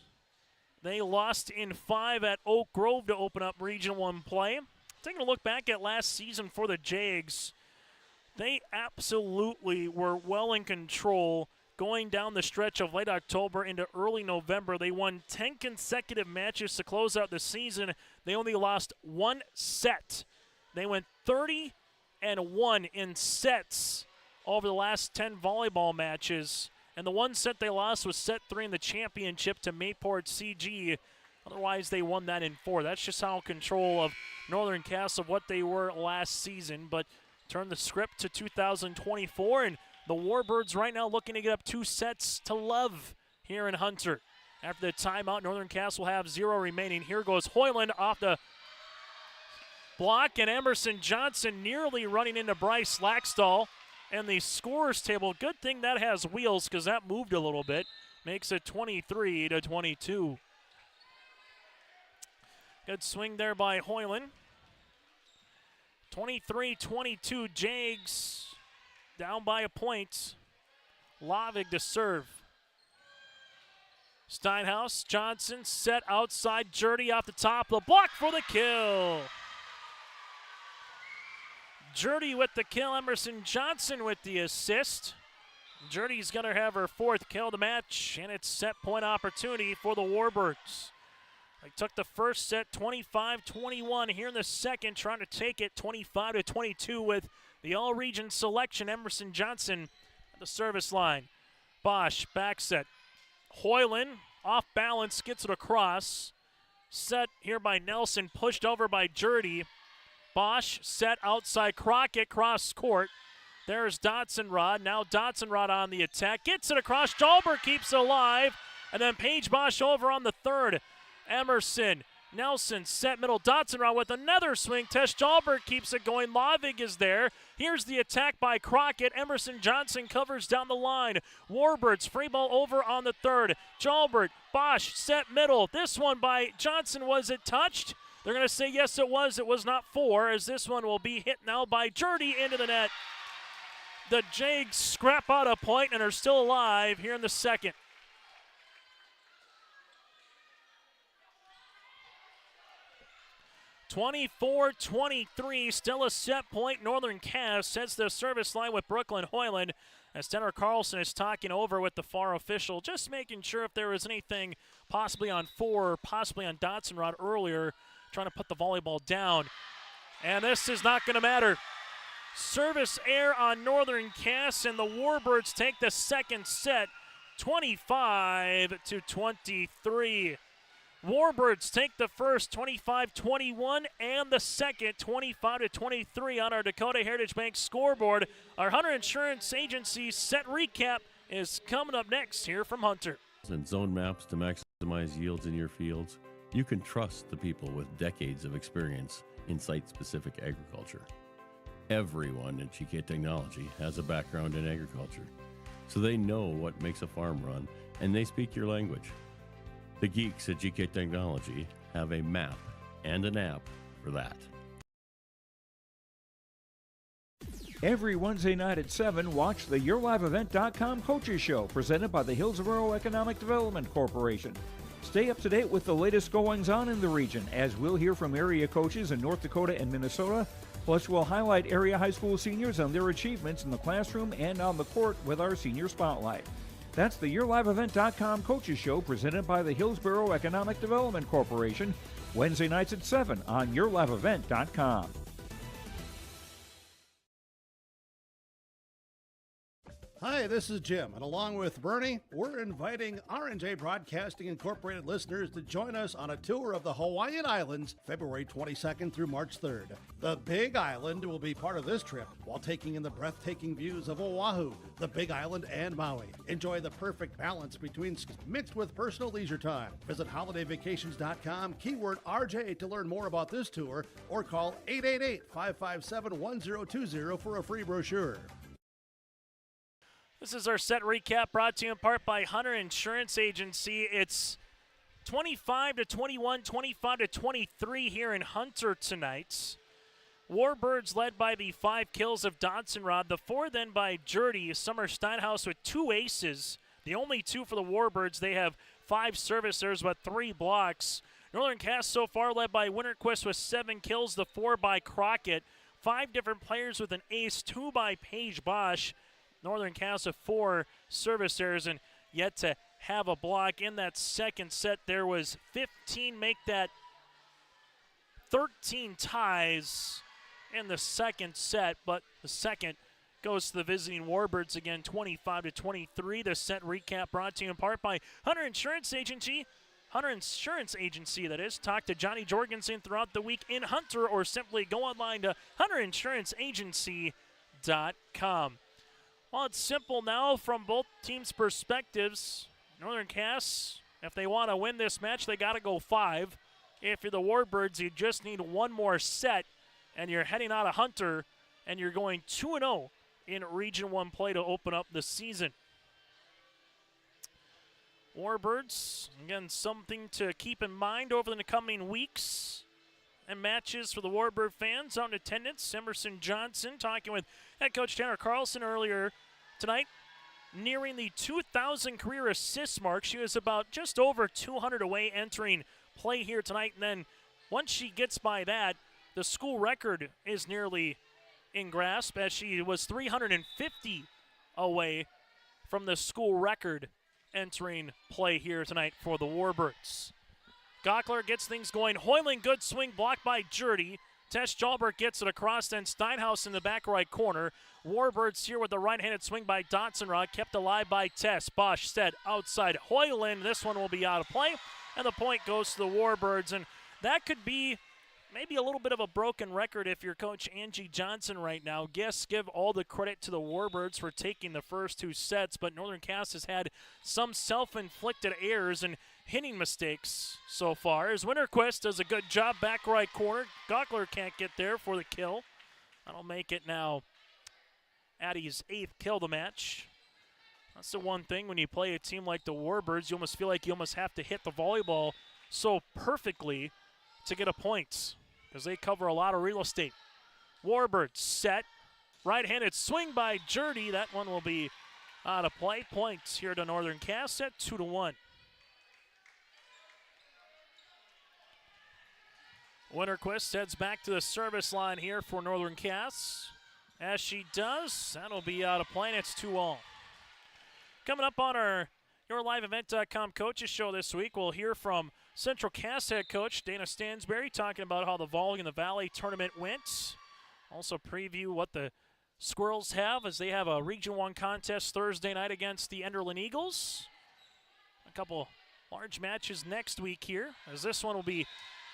they lost in 5 at Oak Grove to open up Region 1 play. Taking a look back at last season for the Jags, they absolutely were well in control going down the stretch of late October into early November. They won 10 consecutive matches to close out the season. They only lost 1 set. They went 30-1 in sets over the last 10 volleyball matches. And the 1 set they lost was set 3 in the championship to Mayport CG. Otherwise, they won that in 4. That's just how control of Northern Cass of what they were last season. But turn the script to 2024, and the Warbirds right now looking to get up 2 sets to love here in Hunter. After the timeout, Northern Cass will have 0 remaining. Here goes Hoyland off the block, and Emerson Johnson nearly running into Bryce Laxdal. And the scorers table, good thing that has wheels because that moved a little bit. Makes it 23-22. Good swing there by Hoyland. 23-22 Jags down by a point. Lavig to serve. Steinhaus, Johnson set outside. Jurdy off the top of the block for the kill. Jurdy with the kill, Emerson Johnson with the assist. Jurdy's going to have her 4th kill of the match, and it's set point opportunity for the Warbirds. They took the first set 25-21 here in the second, trying to take it 25-22 with the all-region selection, Emerson Johnson at the service line. Bosch, back set. Hoyland, off balance, gets it across. Set here by Nelson, pushed over by Jurdy. Bosch set outside Crockett, cross court. There's Dotson-Rod. Now Dotson-Rod on the attack. Gets it across. Jalbert keeps it alive. And then Paige Bosch over on the 3rd. Emerson, Nelson, set middle. Dotson-Rod with another swing. Tess Jalbert keeps it going. Lavig is there. Here's the attack by Crockett. Emerson Johnson covers down the line. Warbirds, free ball over on the 3rd. Jalbert, Bosch, set middle. This one by Johnson, was it touched? They're going to say yes, it was. It was not 4, as this one will be hit now by Jurdy into the net. The Jags scrap out a point and are still alive here in the second. (24-23), still a set point. Northern Cass sets the service line with Brooklyn Hoyland, as Tanner Carlson is talking over with the far official, just making sure if there was anything possibly on 4, possibly on Dotson-Rod earlier, trying to put the volleyball down. And this is not going to matter. Service error on Northern Cass, and the Warbirds take the second set, 25-23. Warbirds take the first 25-21 and the second 25-23 on our Dakota Heritage Bank scoreboard. Our Hunter Insurance Agency set recap is coming up next here from Hunter. And zone maps to maximize yields in your fields. You can trust the people with decades of experience in site-specific agriculture. Everyone at GK Technology has a background in agriculture, so they know what makes a farm run, and they speak your language. The geeks at GK Technology have a map and an app for that. Every Wednesday night at 7, watch the YourLiveEvent.com Coaches Show, presented by the Hillsborough Economic Development Corporation. Stay up to date with the latest goings-on in the region, as we'll hear from area coaches in North Dakota and Minnesota. Plus, we'll highlight area high school seniors on their achievements in the classroom and on the court with our Senior Spotlight. That's the YourLiveEvent.com Coaches Show, presented by the Hillsborough Economic Development Corporation, Wednesday nights at 7 on YourLiveEvent.com. Hi, this is Jim, and along with Bernie, we're inviting R&J Broadcasting Incorporated listeners to join us on a tour of the Hawaiian Islands, February 22nd through March 3rd. The Big Island will be part of this trip, while taking in the breathtaking views of Oahu, the Big Island, and Maui. Enjoy the perfect balance between mixed with personal leisure time. Visit holidayvacations.com, keyword RJ to learn more about this tour, or call 888-557-1020 for a free brochure. This is our set recap, brought to you in part by Hunter Insurance Agency. It's 25-21, 25-23 here in Hunter tonight. Warbirds led by the 5 kills of Dotson-Rod. The 4 then by Jurdy. Summer Steinhaus with 2 aces. The only 2 for the Warbirds. They have 5 servicers but 3 blocks. Northern Cass so far led by Winterquist with 7 kills. The 4 by Crockett. 5 different players with an ace. 2 by Paige Bosch. Northern Cass with 4 service errors and yet to have a block in that second set. There was 15, make that 13 ties in the second set, but the second goes to the visiting Warbirds again, 25-23. The set recap brought to you in part by Hunter Insurance Agency. Hunter Insurance Agency, that is. Talk to Johnny Jorgensen throughout the week in Hunter, or simply go online to hunterinsuranceagency.com. Well, it's simple now from both teams' perspectives. Northern Cass, if they want to win this match, they got to go 5. If you're the Warbirds, you just need 1 more set, and you're heading out of Hunter, and you're going 2-0 in Region 1 play to open up the season. Warbirds, again, something to keep in mind over the coming weeks and matches for the Warbird fans out in attendance. Emerson Johnson talking with head coach Tanner Carlson earlier tonight, nearing the 2,000 career assist mark. She was about just over 200 away entering play here tonight, and then once she gets by that, the school record is nearly in grasp, as she was 350 away from the school record entering play here tonight for the Warbirds. Gockler gets things going. Hoyland, good swing, blocked by Jurdy. Tess Jalbert gets it across, then Steinhaus in the back right corner. Warbirds here with the right-handed swing by Dotson-Rod, kept alive by Tess. Bosch set outside Hoyland. This one will be out of play, and the point goes to the Warbirds. And that could be maybe a little bit of a broken record if you're Coach Angie Johnson right now. Guess give all the credit to the Warbirds for taking the first 2 sets, but Northern Cass has had some self-inflicted errors and hitting mistakes so far, as Winterquist does a good job back right corner. Gockler can't get there for the kill. That'll make it now Addie's 8th kill of the match. That's the one thing when you play a team like the Warbirds, you almost feel like you almost have to hit the volleyball so perfectly to get a point because they cover a lot of real estate. Warbirds set. Right-handed swing by Jurdy. That one will be out of play. Points here to Northern Cass, set 2-1. Winterquist heads back to the service line here for Northern Cass. As she does, that'll be out of play, and it's 2-all. Coming up on our YourLiveEvent.com coaches show this week, we'll hear from Central Cass head coach Dana Stansberry talking about how the Volley in the Valley tournament went. Also preview what the Squirrels have as they have a Region 1 contest Thursday night against the Enderlin Eagles. A couple large matches next week here, as this one will be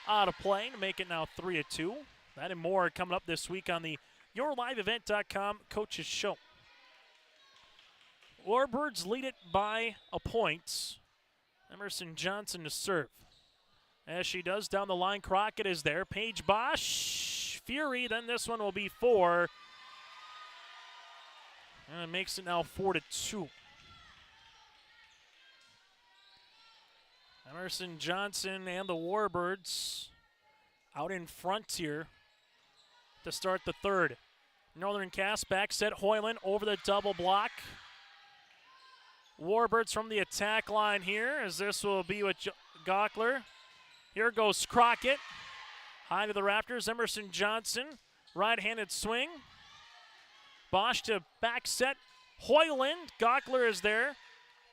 out of play to make it now 3-2. That and more coming up this week on the YourLiveEvent.com coaches show. Warbirds lead it by a point. Emerson Johnson to serve. As she does down the line, Crockett is there. Paige Bosch, Fury, then this one will be 4. And it makes it now 4-2. Emerson Johnson and the Warbirds out in front here to start the third. Northern Cass back set. Hoyland over the double block. Warbirds from the attack line here, as this will be with Gockler. Here goes Crockett. High to the rafters. Emerson Johnson. Right-handed swing. Bosch to back set. Hoyland. Gockler is there.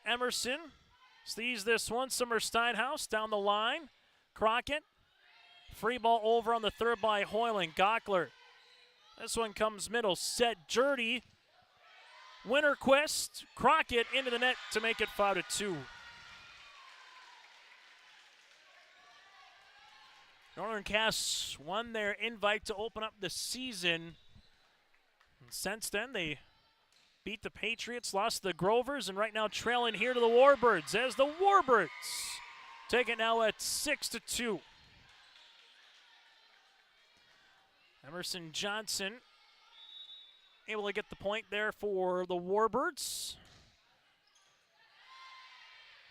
Emerson sees this one. Summer Steinhaus down the line. Crockett. Free ball over on the third by Hoyland. Gockler. This one comes middle. Set. Jurdy. Winterquist. Crockett into the net to make it 5-2. Northern Cass won their invite to open up the season. And since then, they beat the Patriots, lost to the Grovers, and right now trailing here to the Warbirds as the Warbirds take it now at 6-2. Emerson Johnson able to get the point there for the Warbirds.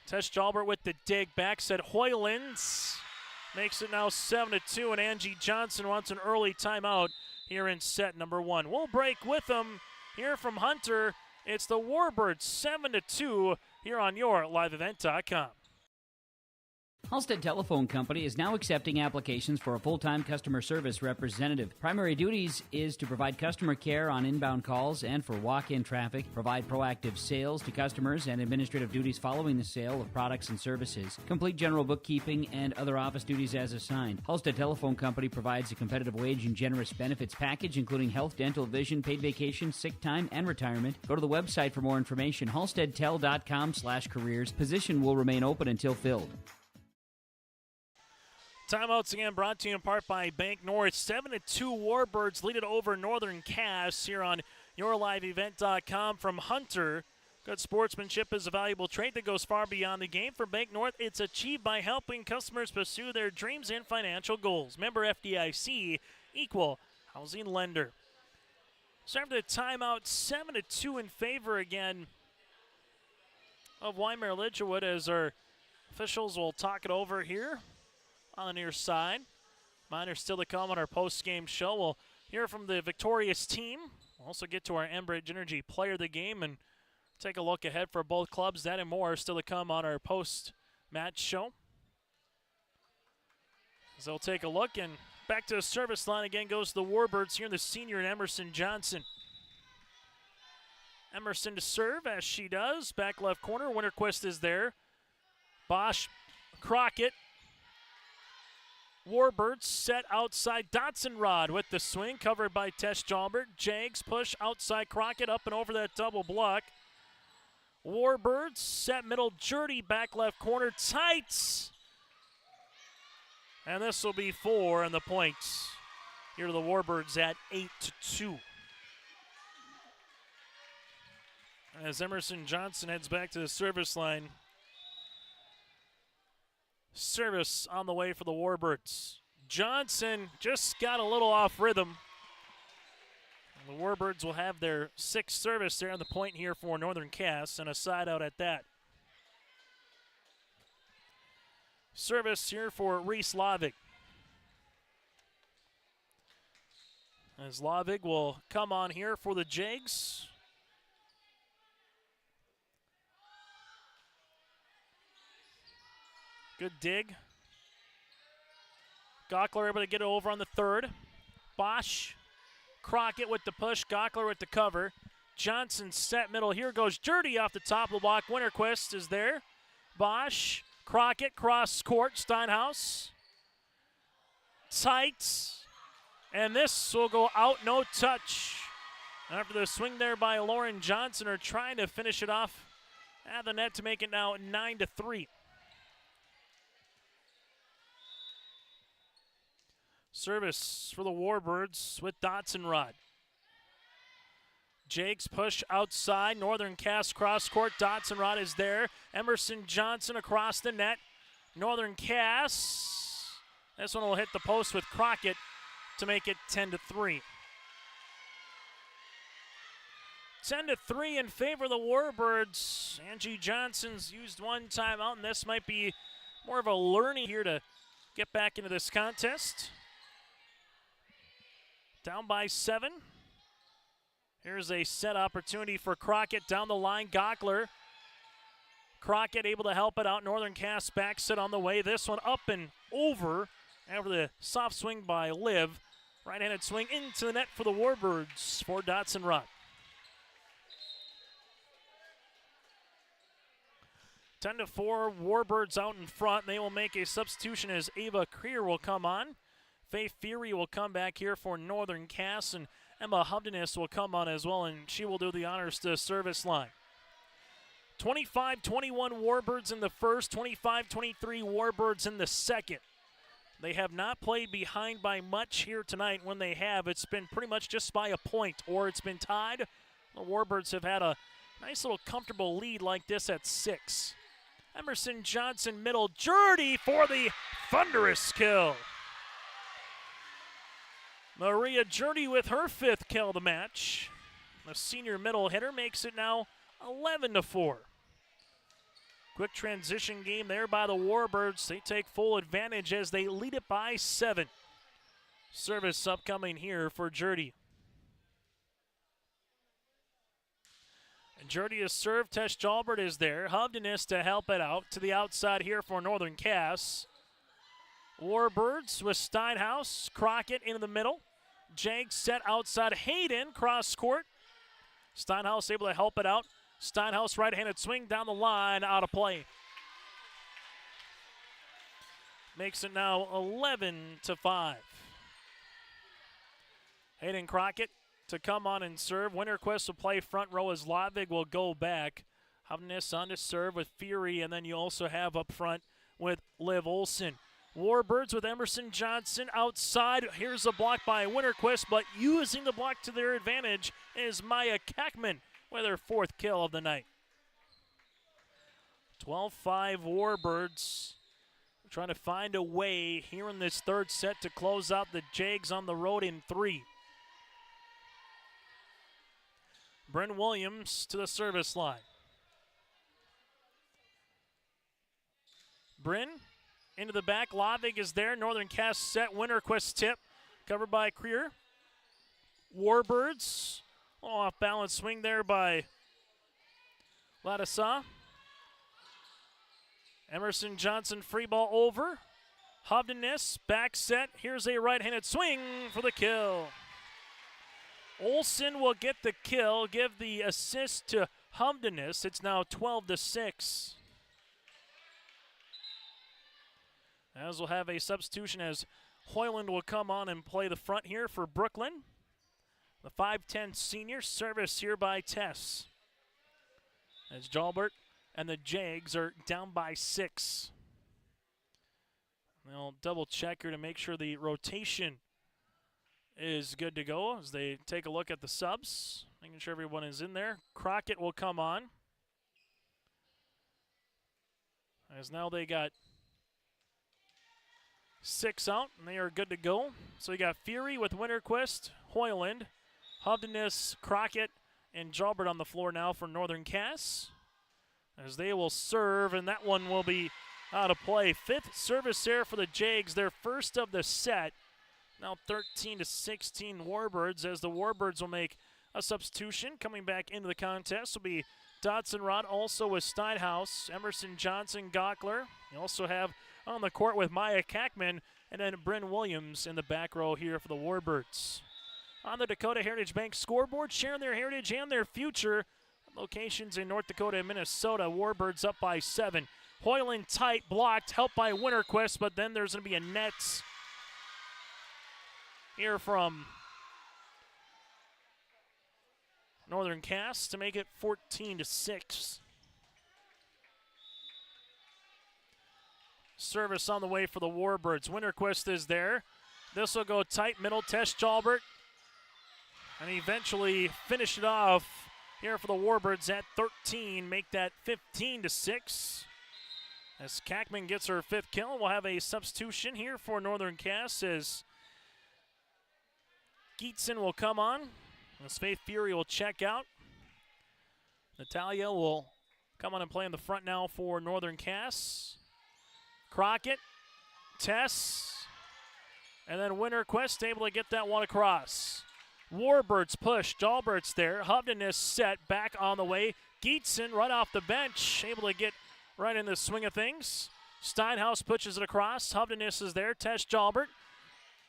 Tess Jalbert with the dig back set. Hoylands makes it now 7-2, and Angie Johnson wants an early timeout here in set number 1. We'll break with them here from Hunter. It's the Warbirds 7-2 here on YourLiveEvent.com. Halstead Telephone Company is now accepting applications for a full-time customer service representative. Primary duties is to provide customer care on inbound calls and for walk-in traffic, provide proactive sales to customers and administrative duties following the sale of products and services, complete general bookkeeping and other office duties as assigned. Halstead Telephone Company provides a competitive wage and generous benefits package including health, dental, vision, paid vacation, sick time, and retirement. Go to the website for more information, halsteadtel.com/careers. Position will remain open until filled. Timeouts again brought to you in part by Bank North. 7-2 Warbirds lead it over Northern Cass here on YourLiveEvent.com from Hunter. Good sportsmanship is a valuable trait that goes far beyond the game. For Bank North, it's achieved by helping customers pursue their dreams and financial goals. Member FDIC, equal housing lender. So after the timeout, 7-2 in favor again of Wyndmere-Lidgerwood as our officials will talk it over here on the near side. Minors still to come on our post-game show. We'll hear from the victorious team. We'll also get to our Enbridge Energy player of the game and take a look ahead for both clubs. That and more still to come on our post-match show. So we'll take a look, and back to the service line again goes the Warbirds here, the senior and Emerson Johnson. Emerson to serve as she does. Back left corner, Winterquist is there. Bosch, Crockett. Warbirds set outside. Dotson-Rod with the swing, covered by Tess Jalbert. Jags push outside Crockett, up and over that double block. Warbirds set middle. Jurdy back left corner. Tights. And this will be 4, and the points here to the Warbirds at 8-2. As Emerson Johnson heads back to the service line. Service on the way for the Warbirds. Johnson just got a little off rhythm. And the Warbirds will have their 6th service there on the point here for Northern Cass, and a side out at that. Service here for Reese Lovick. As Lavig will come on here for the Jags. Good dig. Gockler able to get it over on the third. Bosch, Crockett with the push, Gockler with the cover. Johnson set middle. Here goes Jurdy off the top of the block. Winterquist is there. Bosch, Crockett, cross court, Steinhaus. Tight. And this will go out, no touch. After the swing there by Lauren Johnson, are trying to finish it off at the net to make it now 9-3. Service for the Warbirds with Dotson-Rod. Jake's push outside. Northern Cass cross court. Dotson-Rod is there. Emerson Johnson across the net. Northern Cass. This one will hit the post with Crockett to make it 10-3. 10-3 in favor of the Warbirds. Angie Johnson's used one timeout, and this might be more of a learning here to get back into this contest. Down by 7. Here's a set opportunity for Crockett down the line. Gockler. Crockett able to help it out. Northern Cass back set on the way. This one up and over after the soft swing by Liv. Right-handed swing into the net for the Warbirds for Dotson-Rod. 10-4, Warbirds out in front. They will make a substitution as Ava Creer will come on. Faith Fury will come back here for Northern Cass, and Emma Hubdenis will come on as well, and she will do the honors to service line. 25-21 Warbirds in the first, 25-23 Warbirds in the second. They have not played behind by much here tonight. When they have, it's been pretty much just by a point, or it's been tied. The Warbirds have had a nice little comfortable lead like this at 6. Emerson Johnson middle, Jurdy for the thunderous kill. Maria Jurdy with her 5th kill of the match. The senior middle hitter makes it now 11-4. Quick transition game there by the Warbirds. They take full advantage as they lead it by 7. Service upcoming here for Jurdy. And Jurdy is served. Tesh Jalbert is there. Hubdenis to help it out to the outside here for Northern Cass. Warbirds with Steinhaus. Crockett into the middle. Jags set outside. Hayden cross court. Steinhaus able to help it out. Steinhaus right-handed swing down the line, out of play. Makes it now 11-5. Hayden Crockett to come on and serve. Winterquist will play front row as Lavig will go back. Hubdenis on to serve with Fury, and then you also have up front with Liv Olson. Warbirds with Emerson Johnson outside. Here's a block by Winterquist, but using the block to their advantage is Maya Kackman with her 4th kill of the night. 12-5 Warbirds trying to find a way here in this third set to close out the Jags on the road in 3. Bryn Williams to the service line. Bryn into the back. Lavig is there. Northern Cass set. Winterquist tip. Covered by Creer. Warbirds. Off balance swing there by Ladisa. Emerson Johnson free ball over. Hubdenis back set. Here's a right-handed swing for the kill. Olson will get the kill, give the assist to Hubdenis. It's now 12-6. As we'll have a substitution as Hoyland will come on and play the front here for Brooklyn. The 5'10 senior, service here by Tess. As Jalbert and the Jags are down by 6. They'll double check here to make sure the rotation is good to go as they take a look at the subs, making sure everyone is in there. Crockett will come on. As now they got 6 out, and they are good to go. So you got Fury with Winterquist, Hoyland, Hubdenis, Crockett, and Jalbert on the floor now for Northern Cass. As they will serve, and that one will be out of play. 5th service there for the Jags, their first of the set. Now 13-16 Warbirds, as the Warbirds will make a substitution. Coming back into the contest will be Dotson Rod, also with Steinhaus, Emerson Johnson, Gockler. You also have on the court with Maya Kackman, and then Bryn Williams in the back row here for the Warbirds. On the Dakota Heritage Bank scoreboard, sharing their heritage and their future. Locations in North Dakota and Minnesota. Warbirds up by 7. Hoyland tight, blocked, helped by Winterquist, but then there's going to be a net here from Northern Cass to make it 14-6. Service on the way for the Warbirds. Winterquist is there. This will go tight middle. Tesh Jalbert. And eventually finish it off here for the Warbirds at 13. Make that 15-6. As Kackman gets her 5th kill, we'll have a substitution here for Northern Cass as Geetson will come on. As Faith Fury will check out. Natalia will come on and play in the front now for Northern Cass. Crockett, Tess, and then Winterquist able to get that one across. Warbirds push, Jalbert's there. Hovden is set, back on the way. Geetson right off the bench, able to get right in the swing of things. Steinhaus pushes it across. Hovden is there, Tess Jalbert.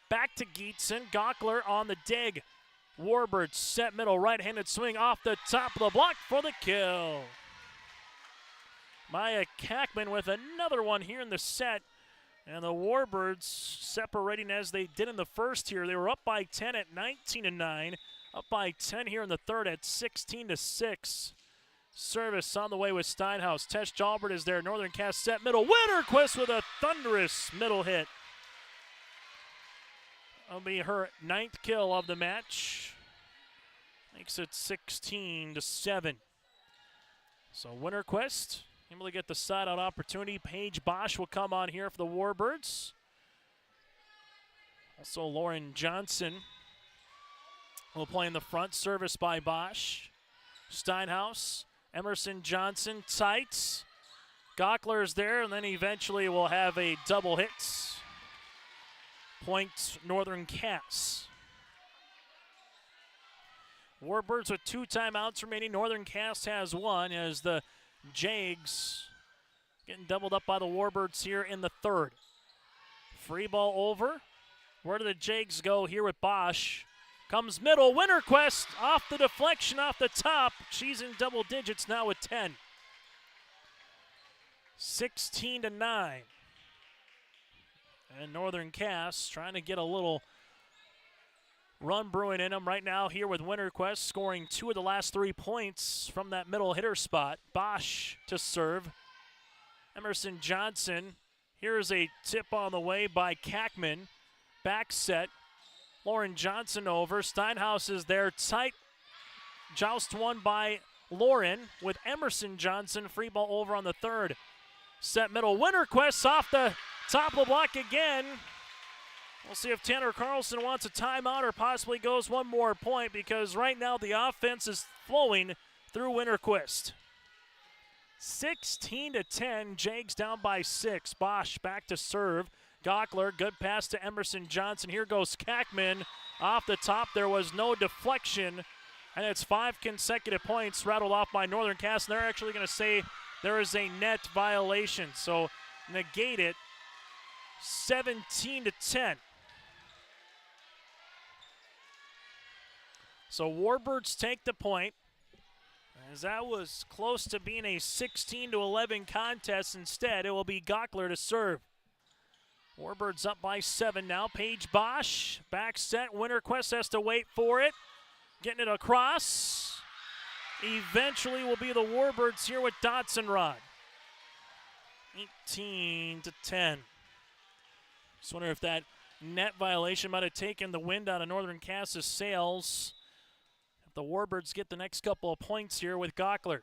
Back to Geetson, Gockler on the dig. Warbirds set middle, right-handed swing off the top of the block for the kill. Maya Kackman with another one here in the set. And the Warbirds separating as they did in the first here. They were up by 10 at 19-9. Up by 10 here in the third at 16-6. Service on the way with Steinhaus. Tesh Jalbert is there. Northern Cass set middle. Winterquist with a thunderous middle hit. That'll be her 9th kill of the match. Makes it 16-7. So Winterquist able to get the side-out opportunity. Paige Bosch will come on here for the Warbirds. Also Lauren Johnson will play in the front. Service by Bosch. Steinhaus, Emerson Johnson, tight. Gockler's there, and then eventually we'll have a double hit. Point Northern Cass. Warbirds with 2 timeouts remaining. Northern Cass has 1 as the Jags getting doubled up by the Warbirds here in the third. Free ball over. Where do the Jags go here with Bosch? Comes middle. Winterquist off the deflection off the top. She's in double digits now with 10. 16-9. And Northern Cass trying to get a little run brewing in them right now here with Winterquist scoring 2 of the last 3 points from that middle hitter spot. Bosch to serve. Emerson Johnson. Here's a tip on the way by Kackman. Back set. Lauren Johnson over. Steinhaus is there tight. Joust won by Lauren with Emerson Johnson. Free ball over on the third. Set middle. Winterquist off the top of the block again. We'll see if Tanner Carlson wants a timeout or possibly goes one more point, because right now the offense is flowing through Winterquist. 16-10, Jags down by 6. Bosch back to serve. Gockler, good pass to Emerson Johnson. Here goes Kackman off the top. There was no deflection, and it's 5 consecutive points rattled off by Northern Cass. And they're actually going to say there is a net violation, so negate it. 17-10. So Warbirds take the point, as that was close to being a 16-11 contest. Instead, it will be Gockler to serve. Warbirds up by 7 now. Paige Bosch, back set. Winterquist has to wait for it. Getting it across. Eventually will be the Warbirds here with Dotson Rod. 18-10. Just wonder if that net violation might have taken the wind out of Northern Cass's sails. If the Warbirds get the next couple of points here with Gockler.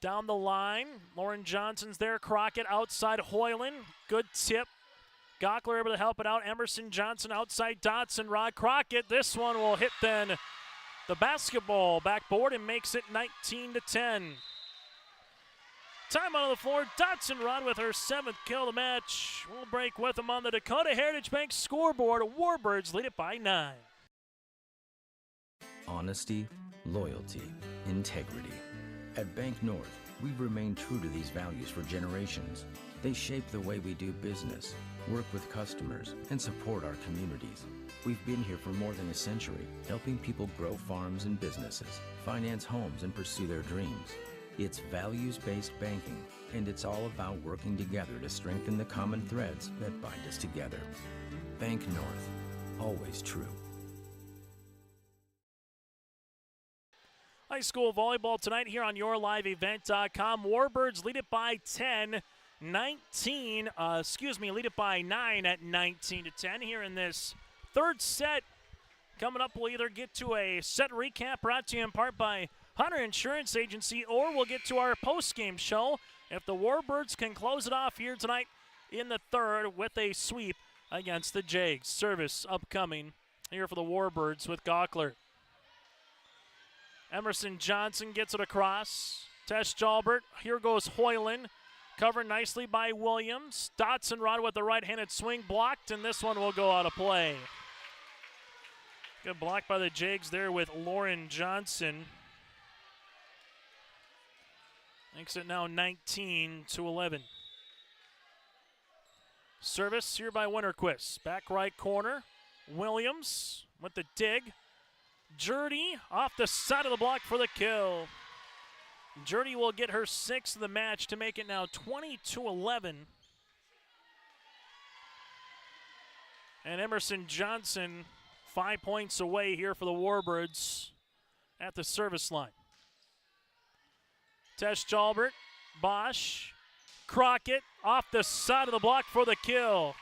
Down the line, Lauren Johnson's there. Crockett outside Hoyland. Good tip. Gockler able to help it out. Emerson Johnson outside Dotson Rod. Crockett, this one will hit then the basketball backboard and makes it 19-10. Time on the floor. Dotson Rod with her 7th kill of the match. We'll break with them on the Dakota Heritage Bank scoreboard. Warbirds lead it by 9. Honesty, loyalty, integrity. At Bank North, we've remained true to these values for generations. They shape the way we do business, work with customers, and support our communities. We've been here for more than a century, helping people grow farms and businesses, finance homes, and pursue their dreams. It's values-based banking, and it's all about working together to strengthen the common threads that bind us together. Bank North, always true. High school volleyball tonight here on YourLiveEvent.com. Warbirds lead it by lead it by 9 at 19-10 here in this third set. Coming up, we'll either get to a set recap brought to you in part by Hunter Insurance Agency, or we'll get to our post-game show if the Warbirds can close it off here tonight in the third with a sweep against the Jags. Service upcoming here for the Warbirds with Gockler. Emerson Johnson gets it across. Tess Jalbert. Here goes Hoyland. Covered nicely by Williams. Dotson Rod with the right-handed swing blocked, and this one will go out of play. Good block by the Jags there with Lauren Johnson. Makes it now 19-11. Service here by Winterquist. Back right corner. Williams with the dig. Jurdy off the side of the block for the kill. Jurdy will get her 6th of the match to make it now 20-11. And Emerson Johnson 5 points away here for the Warbirds at the service line. Tess Jalbert, Bosch, Crockett off the side of the block for the kill.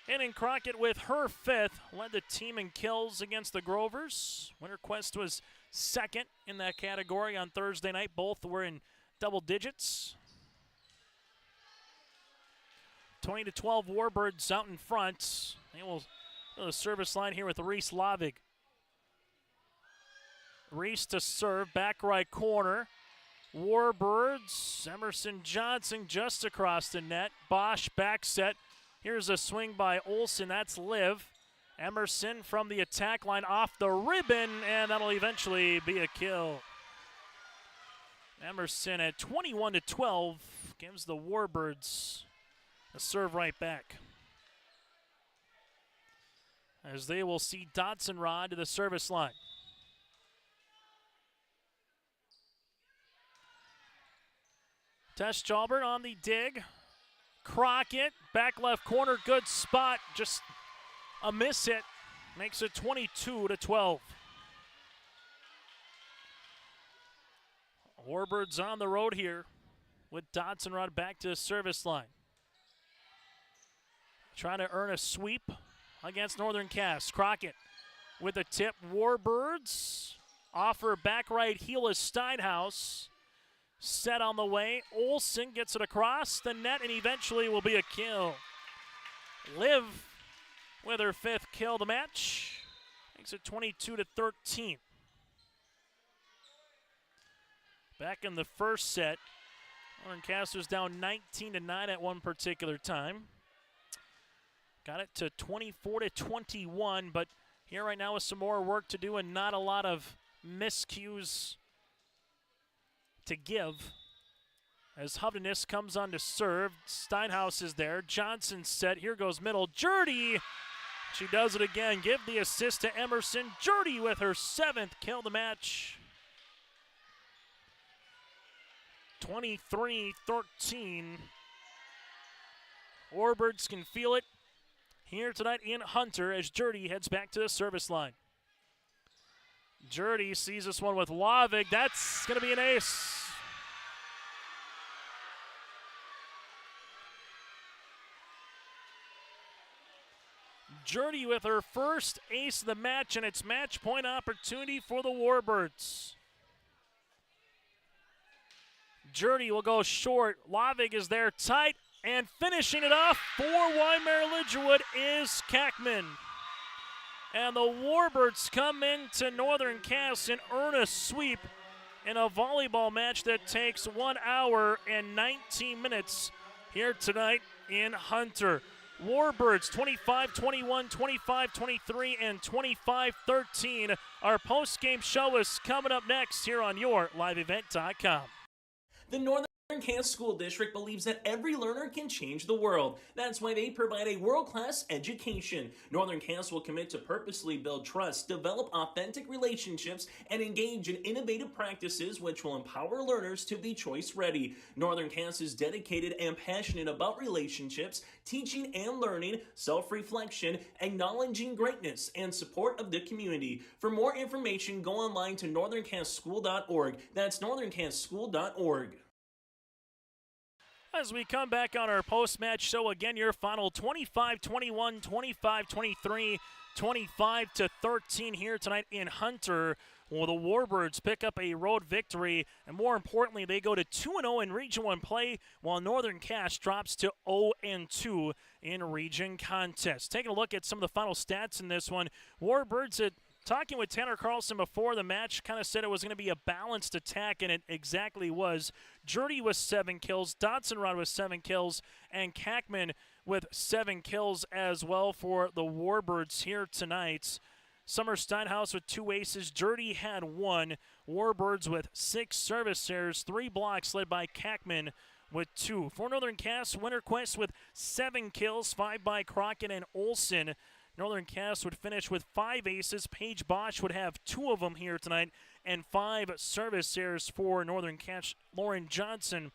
And Crockett with her 5th led the team in kills against the Grovers. Winterquist was 2nd in that category on Thursday night. Both were in double digits. 20-12 Warbirds out in front. They will go to the service line here with Reese Lavig. Reese to serve, back right corner. Warbirds, Emerson Johnson just across the net. Bosch back set. Here's a swing by Olsen, that's Liv. Emerson from the attack line off the ribbon, and that'll eventually be a kill. Emerson at 21-12 gives the Warbirds a serve right back. As they will see Dotson Rod to the service line. Tess Jalbert on the dig. Crockett, back left corner, good spot. Just a miss hit. Makes it 22-12. Warbirds on the road here with Dotson Rod back to the service line. Trying to earn a sweep against Northern Cass. Crockett with a tip. Warbirds offer back right heel is Steinhaus. Set on the way. Olsen gets it across the net and eventually will be a kill. Liv with her 5th kill of the match. Makes it 22-13. Back in the first set, Northern Cass was down 19-9 at one particular time. Got it to 24-21, but here right now with some more work to do and not a lot of miscues to give. As Hovdenis comes on to serve, Steinhaus is there. Johnson set, here goes middle. Jurdy, she does it again. Give the assist to Emerson. Jurdy with her 7th kill of the match. 23-13. Warbirds can feel it here tonight in Hunter as Jurdy heads back to the service line. Jurdy sees this one with Lavig. That's going to be an ace. Jurdy with her first ace of the match, and it's match point opportunity for the Warbirds. Jurdy will go short. Lavig is there tight, and finishing it off for Wyndmere-Lidgerwood is Kackman. And the Warbirds come into Northern Cass and earn a sweep in a volleyball match that takes 1 hour and 19 minutes here tonight in Hunter. Warbirds 25-21, 25-23, and 25-13. Our post-game show is coming up next here on your liveevent.com. The Northern Kansas School District believes that every learner can change the world. That's why they provide a world-class education. Northern Kansas will commit to purposely build trust, develop authentic relationships, and engage in innovative practices which will empower learners to be choice-ready. Northern Kansas is dedicated and passionate about relationships, teaching and learning, self-reflection, acknowledging greatness, and support of the community. For more information, go online to northernkansasschool.org. That's northernkansasschool.org. As we come back on our post-match show, again, your final 25-21, 25-23, 25-13 here tonight in Hunter. Well, the Warbirds pick up a road victory, and more importantly, they go to 2-0 in Region 1 play, while Northern Cass drops to 0-2 in Region Contest. Taking a look at some of the final stats in this one, Warbirds talking with Tanner Carlson before the match, kind of said it was going to be a balanced attack, and it exactly was. Jurdy with 7 kills, Dotson-Rod with 7 kills, and Kackman with 7 kills as well for the Warbirds here tonight. Summer Steinhaus with 2 aces, Jurdy had 1. Warbirds with 6 service errors, 3 blocks led by Kackman with 2. For Northern Cass, Winterquist with 7 kills, 5 by Crockett and Olson. Northern Cass would finish with 5 aces. Paige Bosch would have 2 of them here tonight, and 5 service errors for Northern Cass. Lauren Johnson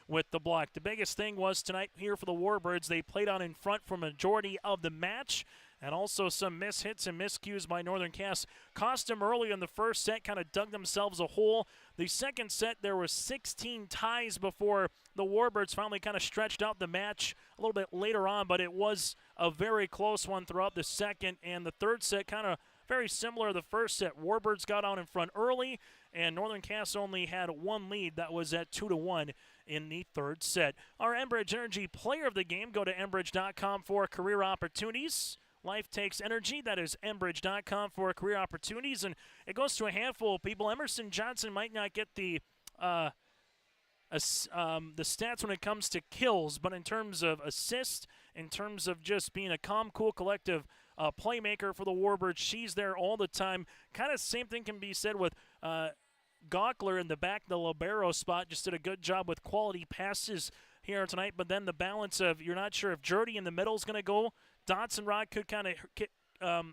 with the block. The biggest thing was tonight here for the Warbirds, they played on in front for majority of the match, and also some mishits and miscues by Northern Cass cost them early in the first set, kind of dug themselves a hole. The second set, there was 16 ties before the Warbirds finally kind of stretched out the match a little bit later on, but it was a very close one throughout the second, and the third set kind of very similar to the first set. Warbirds got out in front early, and Northern Cass only had 1 lead. That was at 2-1 in the third set. Our Enbridge Energy player of the game, go to enbridge.com for career opportunities. Life takes energy. That is enbridge.com for career opportunities, and it goes to a handful of people. Emerson Johnson might not get the stats when it comes to kills, but in terms of assists, in terms of just being a calm, cool, collective playmaker for the Warbirds, she's there all the time. Kind of same thing can be said with Gockler in the back, the libero spot. Just did a good job with quality passes here tonight, but then the balance of you're not sure if Jurdy in the middle is going to go. Dotson-Rod could kind of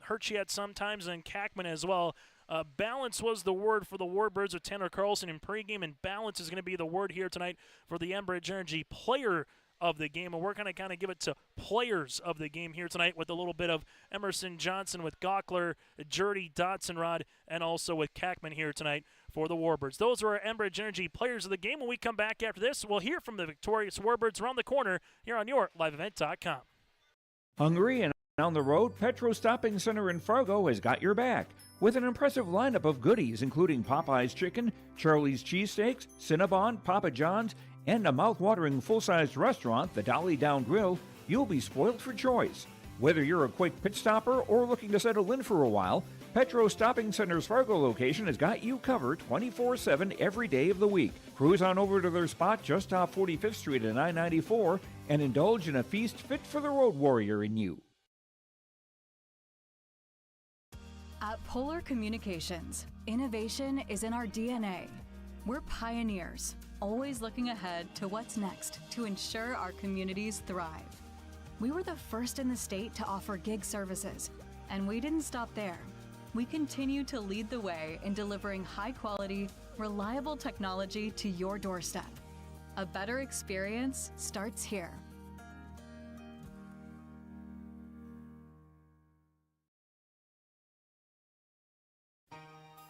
hurt you at sometimes, and Kackman as well. Balance was the word for the Warbirds with Tanner Carlson in pregame, and balance is going to be the word here tonight for the Enbridge Energy player of the game. And we're going to kind of give it to players of the game here tonight with a little bit of Emerson Johnson with Gockler, Jurdy, Dotson-Rod, and also with Kackman here tonight for the Warbirds. Those are our Enbridge Energy players of the game. When we come back after this, we'll hear from the victorious Warbirds around the corner here on your liveevent.com. Hungry and on the road, Petro Stopping Center in Fargo has got your back with an impressive lineup of goodies including Popeye's Chicken, Charlie's Cheesesteaks, Cinnabon, Papa John's, and a mouth-watering full-sized restaurant, the Dolly Down Grill. You'll be spoiled for choice. Whether you're a quick pit stopper or looking to settle in for a while, Petro Stopping Center's Fargo location has got you covered 24/7 every day of the week. Cruise on over to their spot just off 45th Street and I-94 and indulge in a feast fit for the road warrior in you. At Polar Communications, innovation is in our DNA. We're pioneers, always looking ahead to what's next to ensure our communities thrive. We were the first in the state to offer gig services, and we didn't stop there. We continue to lead the way in delivering high-quality, reliable technology to your doorstep. A better experience starts here.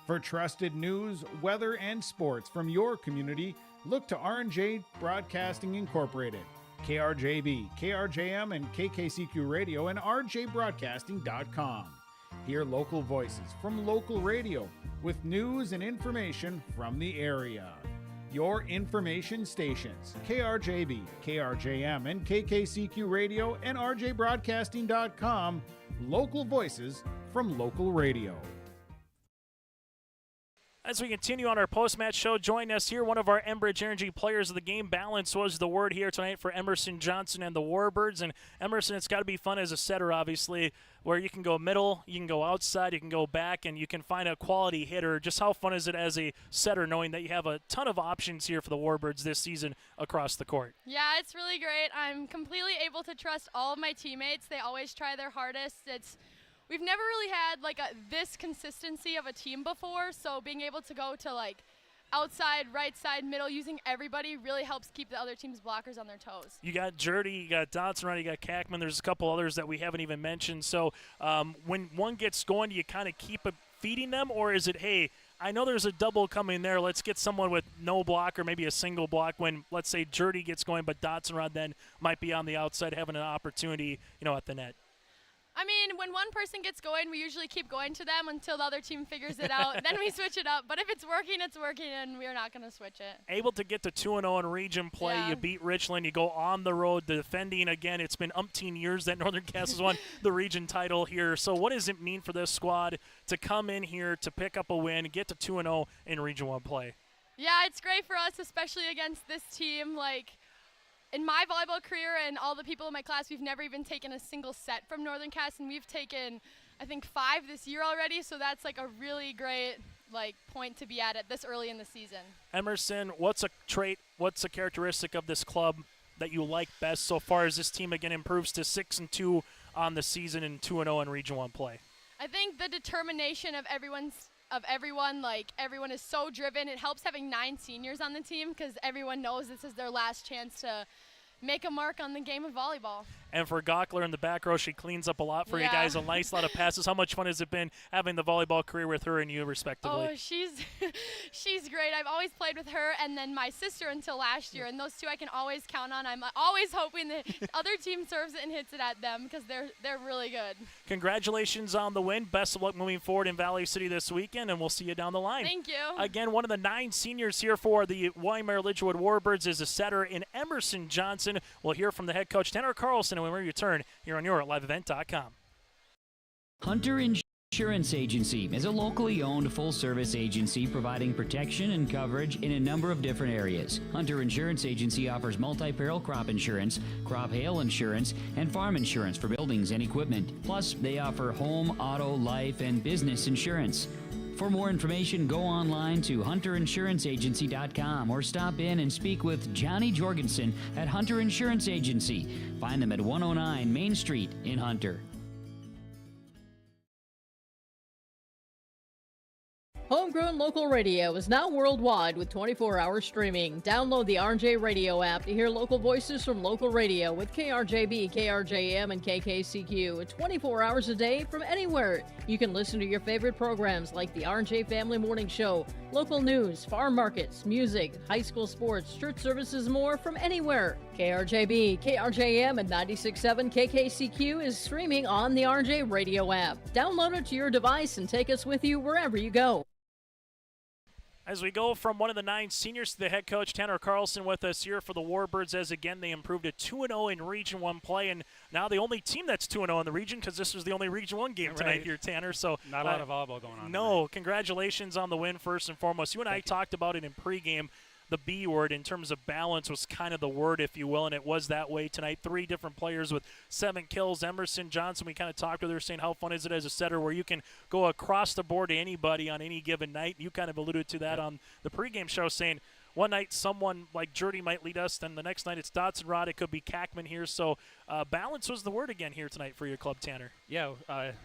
For trusted news, weather, and sports from your community, look to R&J Broadcasting Incorporated, KRJB, KRJM, and KKCQ Radio, and rjbroadcasting.com. Hear local voices from local radio with news and information from the area. Your information stations, KRJB, KRJM, and KKCQ Radio, and rjbroadcasting.com. Local voices from local radio. As we continue on our post-match show, join us here, one of our Enbridge Energy players of the game. Balance was the word here tonight for Emerson Johnson and the Warbirds. And Emerson, it's got to be fun as a setter, obviously, where you can go middle, you can go outside, you can go back, and you can find a quality hitter. Just how fun is it as a setter knowing that you have a ton of options here for the Warbirds this season across the court? Yeah, it's really great. I'm completely able to trust all of my teammates. They always try their hardest. We've never really had like this consistency of a team before, so being able to go to like outside, right side, middle, using everybody really helps keep the other team's blockers on their toes. You got Jurdy, you got Dotson, you got Kackman. There's a couple others that we haven't even mentioned. So when one gets going, do you kind of keep feeding them, or is it, hey, I know there's a double coming there, let's get someone with no block or maybe a single block when, let's say, Jurdy gets going, but Dotson then might be on the outside having an opportunity, at the net? I mean, when one person gets going, we usually keep going to them until the other team figures it out. Then we switch it up. But if it's working, and we're not going to switch it. Able to get to 2-0 in region play. Yeah. You beat Richland. You go on the road defending again. It's been umpteen years that Northern Cass has won the region title here. So what does it mean for this squad to come in here, to pick up a win, get to 2-0 in Region 1 play? Yeah, it's great for us, especially against this team. In my volleyball career and all the people in my class, we've never even taken a single set from Northern Cass, and we've taken, I think, 5 this year already, so that's a really great point to be at this early in the season. Emerson, what's a trait, what's a characteristic of this club that you like best so far as this team again improves to 6-2 on the season and 2-0 in Region 1 play? I think the determination of everyone, everyone is so driven. It helps having 9 seniors on the team because everyone knows this is their last chance to make a mark on the game of volleyball. And for Gockler in the back row, she cleans up a lot for you guys. A nice lot of passes. How much fun has it been having the volleyball career with her and you, respectively? Oh, she's great. I've always played with her and then my sister until last year, and those two I can always count on. I'm always hoping the other team serves it and hits it at them because they're really good. Congratulations on the win. Best of luck moving forward in Valley City this weekend, and we'll see you down the line. Thank you. Again, one of the 9 seniors here for the Wyndmere-Lidgerwood Warbirds is a setter in Emerson Johnson. We'll hear from the head coach, Tanner Carlson, when we return here on your liveevent.com. Hunter Insurance Agency is a locally owned full-service agency providing protection and coverage in a number of different areas. Hunter Insurance Agency offers multi-peril crop insurance, crop hail insurance, and farm insurance for buildings and equipment. Plus, they offer home, auto, life, and business insurance. For more information, go online to hunterinsuranceagency.com or stop in and speak with Johnny Jorgensen at Hunter Insurance Agency. Find them at 109 Main Street in Hunter. Homegrown local radio is now worldwide with 24-hour streaming. Download the RJ Radio app to hear local voices from local radio with KRJB, KRJM, and KKCQ 24 hours a day from anywhere. You can listen to your favorite programs like the RJ Family Morning Show, local news, farm markets, music, high school sports, church services, more from anywhere. KRJB, KRJM, and 96.7 KKCQ is streaming on the RJ Radio app. Download it to your device and take us with you wherever you go. As we go from one of the 9 seniors to the head coach, Tanner Carlson, with us here for the Warbirds, as again they improved to 2-0 in Region 1 play, and now the only team that's 2-0 in the region because this was the only Region 1 game tonight here, Tanner. So not a lot of volleyball going on. No, tonight. Congratulations on the win first and foremost. You and I talked about it in pregame. The B word in terms of balance was kind of the word, if you will, and it was that way tonight. 3 different players with 7 kills. Emerson Johnson, we kind of talked with her saying how fun is it as a setter where you can go across the board to anybody on any given night. You kind of alluded to that on the pregame show, saying one night someone like Jurdy might lead us, then the next night it's Dotson Rod, it could be Kackman here. So balance was the word again here tonight for your club, Tanner. Yeah,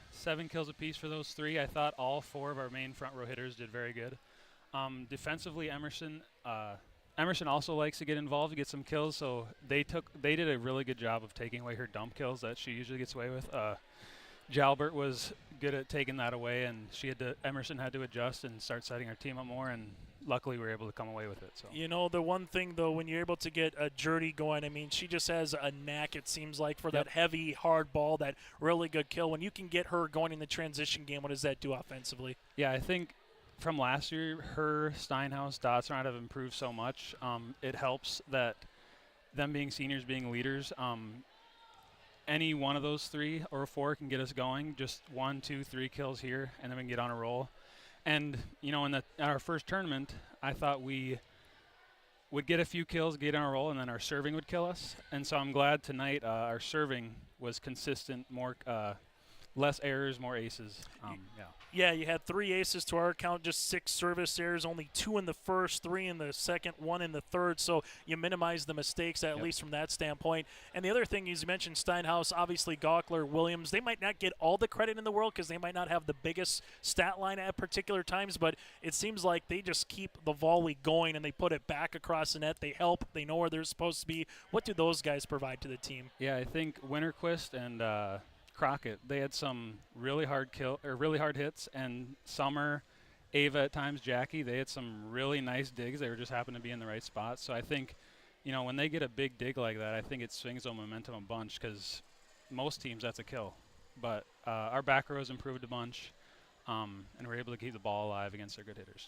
7 kills apiece for those 3. I thought all 4 of our main front row hitters did very good. Defensively, Emerson also likes to get involved to get some kills, so they did a really good job of taking away her dump kills that she usually gets away with. Jalbert was good at taking that away, and Emerson had to adjust and start setting our team up more, and luckily we were able to come away with it. So the one thing though, when you're able to get a Jurdy going, I mean, she just has a knack, it seems like, for that heavy, hard ball, that really good kill. When you can get her going in the transition game, what does that do offensively? Yeah, I think from last year, her, Steinhaus, Dotson have improved so much. It helps that them being seniors, being leaders, any one of those 3 or 4 can get us going. Just 1, 2, 3 kills here, and then we can get on a roll. And, in our first tournament, I thought we would get a few kills, get on a roll, and then our serving would kill us. And so I'm glad tonight our serving was consistent, more less errors, more aces. Yeah, you had 3 aces to our count, just 6 service errors, only 2 in the first, 3 in the second, 1 in the third. So you minimize the mistakes, at least from that standpoint. And the other thing is, you mentioned Steinhaus, obviously Gawkler, Williams. They might not get all the credit in the world because they might not have the biggest stat line at particular times, but it seems like they just keep the volley going and they put it back across the net. They help. They know where they're supposed to be. What do those guys provide to the team? Yeah, I think Winterquist and Crockett, they had some really hard hits, and Summer, Ava at times, Jackie, they had some really nice digs. They were just happened to be in the right spot. So I think, when they get a big dig like that, I think it swings the momentum a bunch because most teams that's a kill. But our back rows improved a bunch, and we're able to keep the ball alive against their good hitters.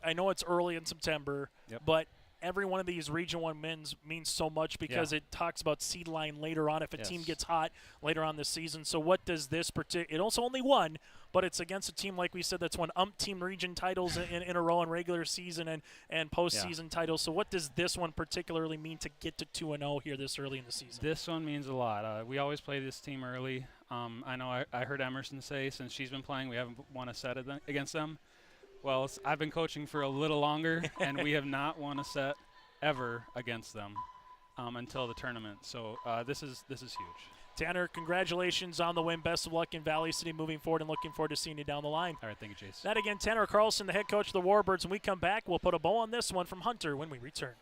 I know it's early in September, but every one of these Region 1 wins means so much because it talks about seed line later on if a team gets hot later on this season. So what does this it also only won, but it's against a team, like we said, that's won team region titles in a row in regular season and postseason titles. So what does this one particularly mean to get to 2-0 here this early in the season? This one means a lot. We always play this team early. I know I heard Emerson say since she's been playing we haven't won a set against them. Well, I've been coaching for a little longer, and we have not won a set ever against them until the tournament. So this is huge. Tanner, congratulations on the win. Best of luck in Valley City moving forward, and looking forward to seeing you down the line. All right, thank you, Chase. That again, Tanner Carlson, the head coach of the Warbirds. When we come back, we'll put a bow on this one from Hunter when we return.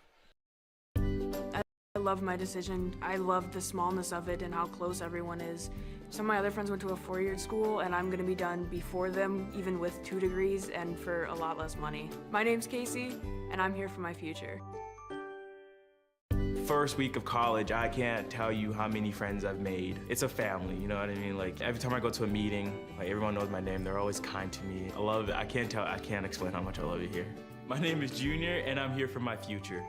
I love my decision. I love the smallness of it and how close everyone is. Some of my other friends went to a 4-year school, and I'm going to be done before them, even with 2 degrees and for a lot less money. My name's Casey, and I'm here for my future. First week of college, I can't tell you how many friends I've made. It's a family, you know what I mean? Like every time I go to a meeting, like everyone knows my name. They're always kind to me. I love it. I can't explain how much I love it here. My name is Junior, and I'm here for my future.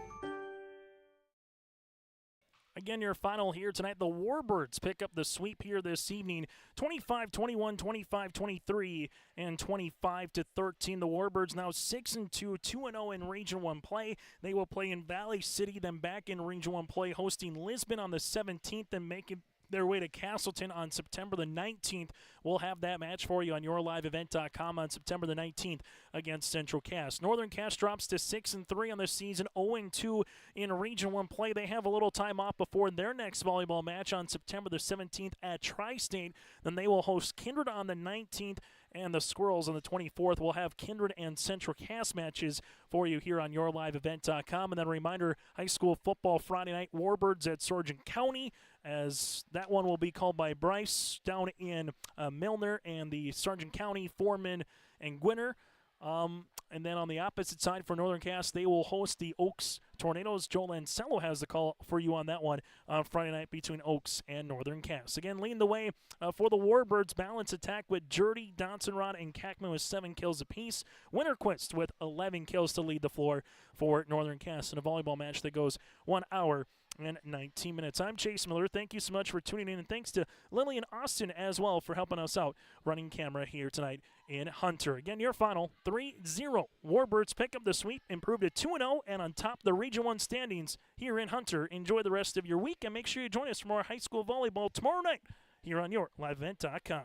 Again, your final here tonight. The Warbirds pick up the sweep here this evening, 25-21, 25-23, and 25-13. The Warbirds now 6-2, 2-0 in Region 1 play. They will play in Valley City, then back in Region 1 play, hosting Lisbon on the 17th and making their way to Castleton on September the 19th. We'll have that match for you on yourliveevent.com on September the 19th against Central Cass. Northern Cass drops to 6-3 on the season, 0-2 in Region 1 play. They have a little time off before their next volleyball match on September the 17th at Tri-State. Then they will host Kindred on the 19th, and the Squirrels on the 24th. We'll have Kindred and Central Cass matches for you here on yourliveevent.com. And then a reminder, high school football Friday night, Warbirds at Sargent County, as that one will be called by Bryce down in Milner, and the Sargent County, Foreman, and Gwinner. And then on the opposite side for Northern Cass, they will host the Oaks Tornadoes. Joel Ansello has the call for you on that one on Friday night between Oaks and Northern Cass. Again, leading the way for the Warbirds, balance attack with Jurdy, Donsonrod, and Kackman with 7 kills apiece. Winterquist with 11 kills to lead the floor for Northern Cass in a volleyball match that goes 1 hour and 19 minutes. I'm Chase Miller. Thank you so much for tuning in, and thanks to Lillian Austin as well for helping us out running camera here tonight in Hunter. Again, your final 3-0. Warbirds pick up the sweep, improve to 2-0, and on top of the Region 1 standings here in Hunter. Enjoy the rest of your week, and make sure you join us for more high school volleyball tomorrow night here on yourliveevent.com.